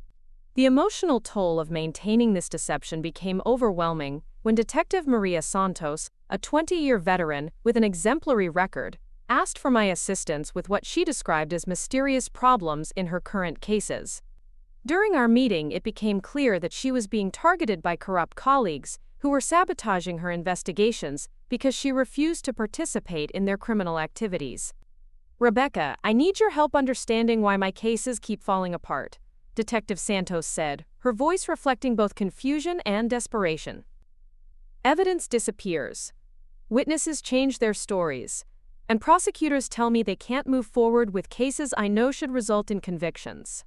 The emotional toll of maintaining this deception became overwhelming when Detective Maria Santos, a 20-year veteran with an exemplary record, asked for my assistance with what she described as mysterious problems in her current cases. During our meeting, it became clear that she was being targeted by corrupt colleagues who were sabotaging her investigations because she refused to participate in their criminal activities. "Rebecca, I need your help understanding why my cases keep falling apart," Detective Santos said, her voice reflecting both confusion and desperation. "Evidence disappears. Witnesses change their stories, and prosecutors tell me they can't move forward with cases I know should result in convictions."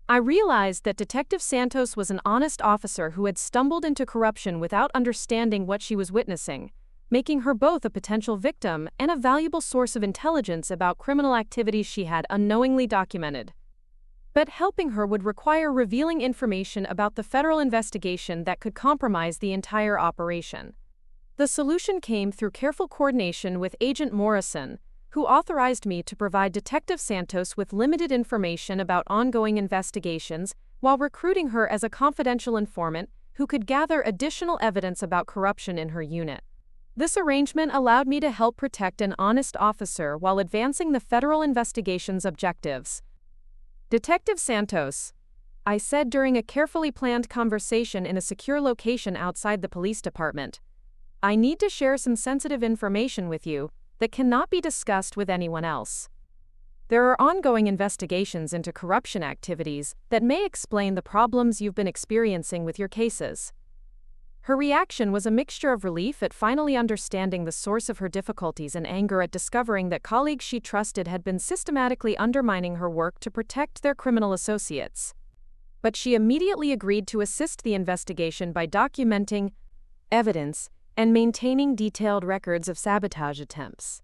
I realized that Detective Santos was an honest officer who had stumbled into corruption without understanding what she was witnessing, making her both a potential victim and a valuable source of intelligence about criminal activities she had unknowingly documented. But helping her would require revealing information about the federal investigation that could compromise the entire operation. The solution came through careful coordination with Agent Morrison, who authorized me to provide Detective Santos with limited information about ongoing investigations while recruiting her as a confidential informant who could gather additional evidence about corruption in her unit. This arrangement allowed me to help protect an honest officer while advancing the federal investigation's objectives. "Detective Santos," I said during a carefully planned conversation in a secure location outside the police department, "I need to share some sensitive information with you that cannot be discussed with anyone else. There are ongoing investigations into corruption activities that may explain the problems you've been experiencing with your cases." Her reaction was a mixture of relief at finally understanding the source of her difficulties and anger at discovering that colleagues she trusted had been systematically undermining her work to protect their criminal associates. But she immediately agreed to assist the investigation by documenting evidence and maintaining detailed records of sabotage attempts.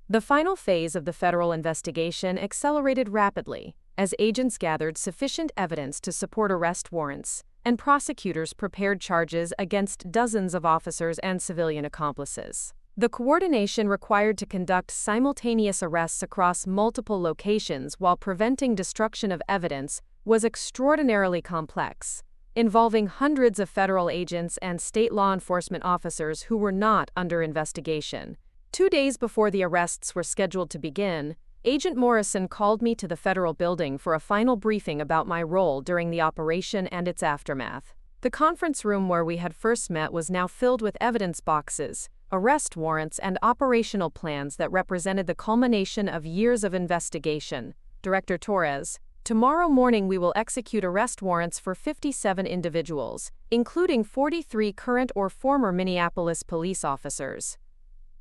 The final phase of the federal investigation accelerated rapidly as agents gathered sufficient evidence to support arrest warrants, and prosecutors prepared charges against dozens of officers and civilian accomplices. The coordination required to conduct simultaneous arrests across multiple locations while preventing destruction of evidence was extraordinarily complex, involving hundreds of federal agents and state law enforcement officers who were not under investigation. 2 days before the arrests were scheduled to begin, Agent Morrison called me to the federal building for a final briefing about my role during the operation and its aftermath. The conference room where we had first met was now filled with evidence boxes, arrest warrants, and operational plans that represented the culmination of years of investigation. "Director Torres, tomorrow morning we will execute arrest warrants for 57 individuals, including 43 current or former Minneapolis police officers,"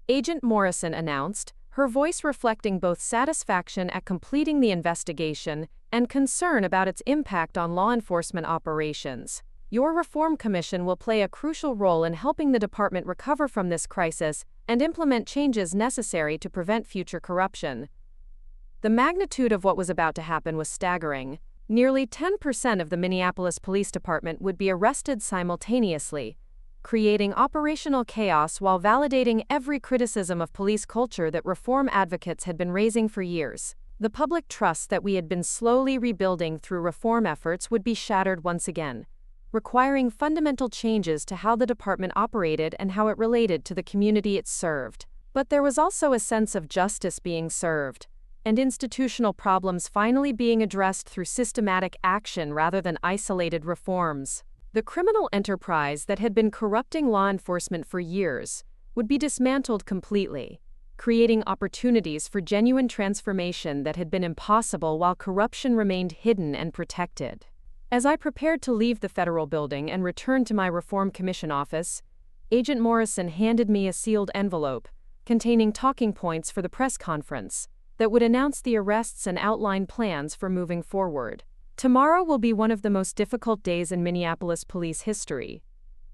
Agent Morrison announced, her voice reflecting both satisfaction at completing the investigation and concern about its impact on law enforcement operations. "Your Reform Commission will play a crucial role in helping the department recover from this crisis and implement changes necessary to prevent future corruption." The magnitude of what was about to happen was staggering. Nearly 10% of the Minneapolis Police Department would be arrested simultaneously, creating operational chaos while validating every criticism of police culture that reform advocates had been raising for years. The public trust that we had been slowly rebuilding through reform efforts would be shattered once again, requiring fundamental changes to how the department operated and how it related to the community it served. But there was also a sense of justice being served, and institutional problems finally being addressed through systematic action rather than isolated reforms. The criminal enterprise that had been corrupting law enforcement for years would be dismantled completely, creating opportunities for genuine transformation that had been impossible while corruption remained hidden and protected. As I prepared to leave the federal building and return to my Reform Commission office, Agent Morrison handed me a sealed envelope containing talking points for the press conference that would announce the arrests and outline plans for moving forward. "Tomorrow will be one of the most difficult days in Minneapolis police history,"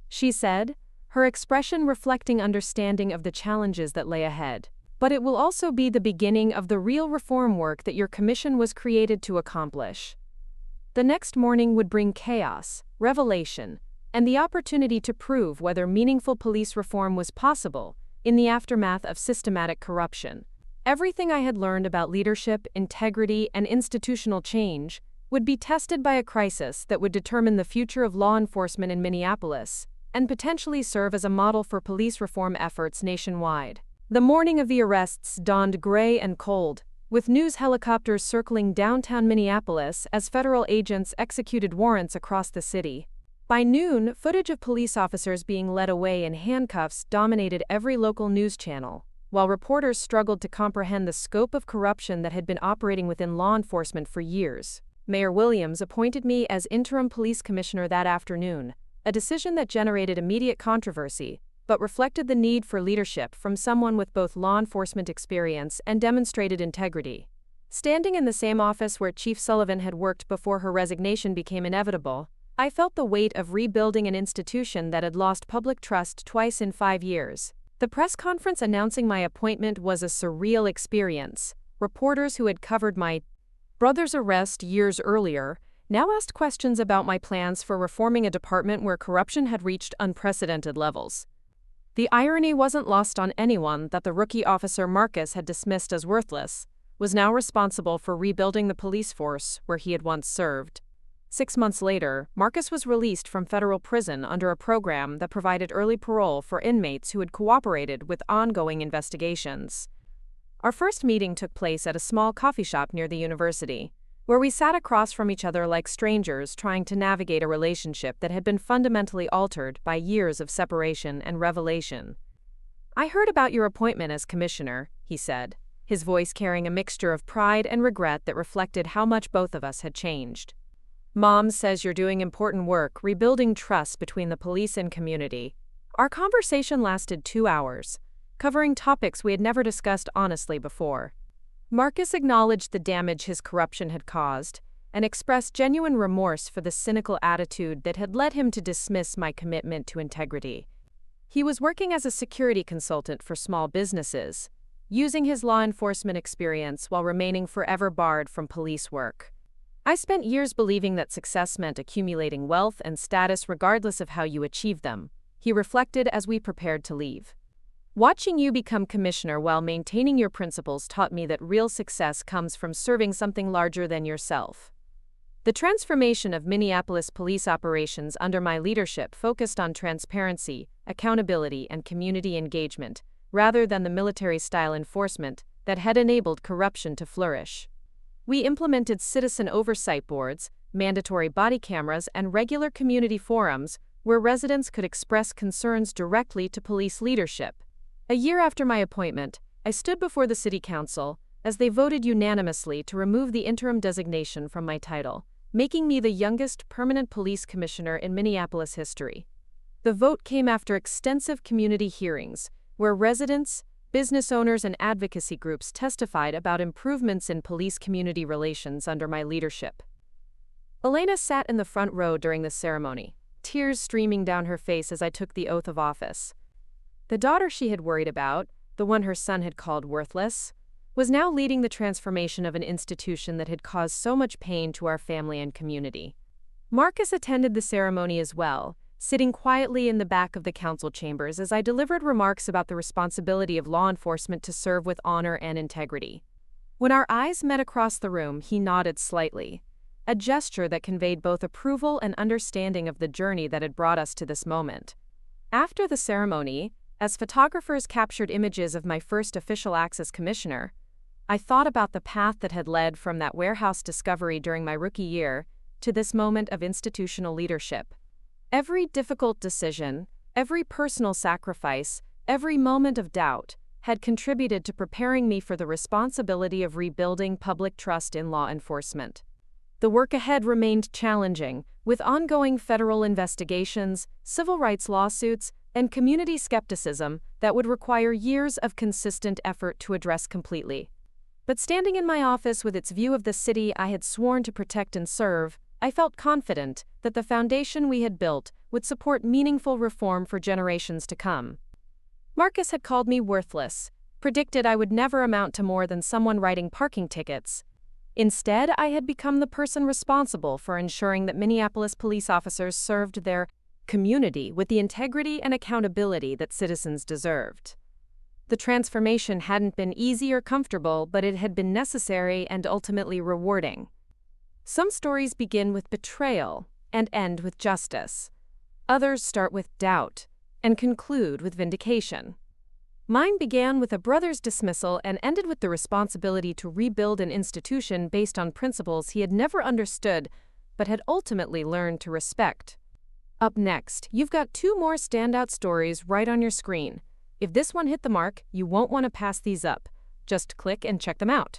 she said, her expression reflecting understanding of the challenges that lay ahead. "But it will also be the beginning of the real reform work that your commission was created to accomplish." The next morning would bring chaos, revelation, and the opportunity to prove whether meaningful police reform was possible in the aftermath of systematic corruption. Everything I had learned about leadership, integrity, and institutional change would be tested by a crisis that would determine the future of law enforcement in Minneapolis and potentially serve as a model for police reform efforts nationwide. The morning of the arrests dawned gray and cold, with news helicopters circling downtown Minneapolis as federal agents executed warrants across the city. By noon, footage of police officers being led away in handcuffs dominated every local news channel, while reporters struggled to comprehend the scope of corruption that had been operating within law enforcement for years. Mayor Williams appointed me as interim police commissioner that afternoon, a decision that generated immediate controversy, but reflected the need for leadership from someone with both law enforcement experience and demonstrated integrity. Standing in the same office where Chief Sullivan had worked before her resignation became inevitable, I felt the weight of rebuilding an institution that had lost public trust twice in 5 years. The press conference announcing my appointment was a surreal experience. Reporters who had covered my brother's arrest years earlier now asked questions about my plans for reforming a department where corruption had reached unprecedented levels. The irony wasn't lost on anyone that the rookie officer Marcus had dismissed as worthless was now responsible for rebuilding the police force where he had once served. 6 months later, Marcus was released from federal prison under a program that provided early parole for inmates who had cooperated with ongoing investigations. Our first meeting took place at a small coffee shop near the university, where we sat across from each other like strangers trying to navigate a relationship that had been fundamentally altered by years of separation and revelation. "I heard about your appointment as commissioner," he said, his voice carrying a mixture of pride and regret that reflected how much both of us had changed. "Mom says you're doing important work rebuilding trust between the police and community." Our conversation lasted 2 hours, covering topics we had never discussed honestly before. Marcus acknowledged the damage his corruption had caused and expressed genuine remorse for the cynical attitude that had led him to dismiss my commitment to integrity. He was working as a security consultant for small businesses, using his law enforcement experience while remaining forever barred from police work. "I spent years believing that success meant accumulating wealth and status regardless of how you achieved them," he reflected as we prepared to leave. "Watching you become commissioner while maintaining your principles taught me that real success comes from serving something larger than yourself." The transformation of Minneapolis police operations under my leadership focused on transparency, accountability, and community engagement, rather than the military-style enforcement that had enabled corruption to flourish. We implemented citizen oversight boards, mandatory body cameras, and regular community forums where residents could express concerns directly to police leadership. A year after my appointment, I stood before the city council as they voted unanimously to remove the interim designation from my title, making me the youngest permanent police commissioner in Minneapolis history. The vote came after extensive community hearings, where residents, business owners, and advocacy groups testified about improvements in police-community relations under my leadership. Elena sat in the front row during the ceremony, tears streaming down her face as I took the oath of office. The daughter she had worried about, the one her son had called worthless, was now leading the transformation of an institution that had caused so much pain to our family and community. Marcus attended the ceremony as well, sitting quietly in the back of the council chambers as I delivered remarks about the responsibility of law enforcement to serve with honor and integrity. When our eyes met across the room, he nodded slightly, a gesture that conveyed both approval and understanding of the journey that had brought us to this moment. After the ceremony, as photographers captured images of my first official acts as commissioner, I thought about the path that had led from that warehouse discovery during my rookie year to this moment of institutional leadership. Every difficult decision, every personal sacrifice, every moment of doubt had contributed to preparing me for the responsibility of rebuilding public trust in law enforcement. The work ahead remained challenging, with ongoing federal investigations, civil rights lawsuits, and community skepticism that would require years of consistent effort to address completely. But standing in my office with its view of the city I had sworn to protect and serve, I felt confident that the foundation we had built would support meaningful reform for generations to come. Marcus had called me worthless, predicted I would never amount to more than someone writing parking tickets. Instead, I had become the person responsible for ensuring that Minneapolis police officers served their community with the integrity and accountability that citizens deserved. The transformation hadn't been easy or comfortable, but it had been necessary and ultimately rewarding. Some stories begin with betrayal and end with justice. Others start with doubt and conclude with vindication. Mine began with a brother's dismissal and ended with the responsibility to rebuild an institution based on principles he had never understood but had ultimately learned to respect. Up next, you've got two more standout stories right on your screen. If this one hit the mark, you won't want to pass these up. Just click and check them out.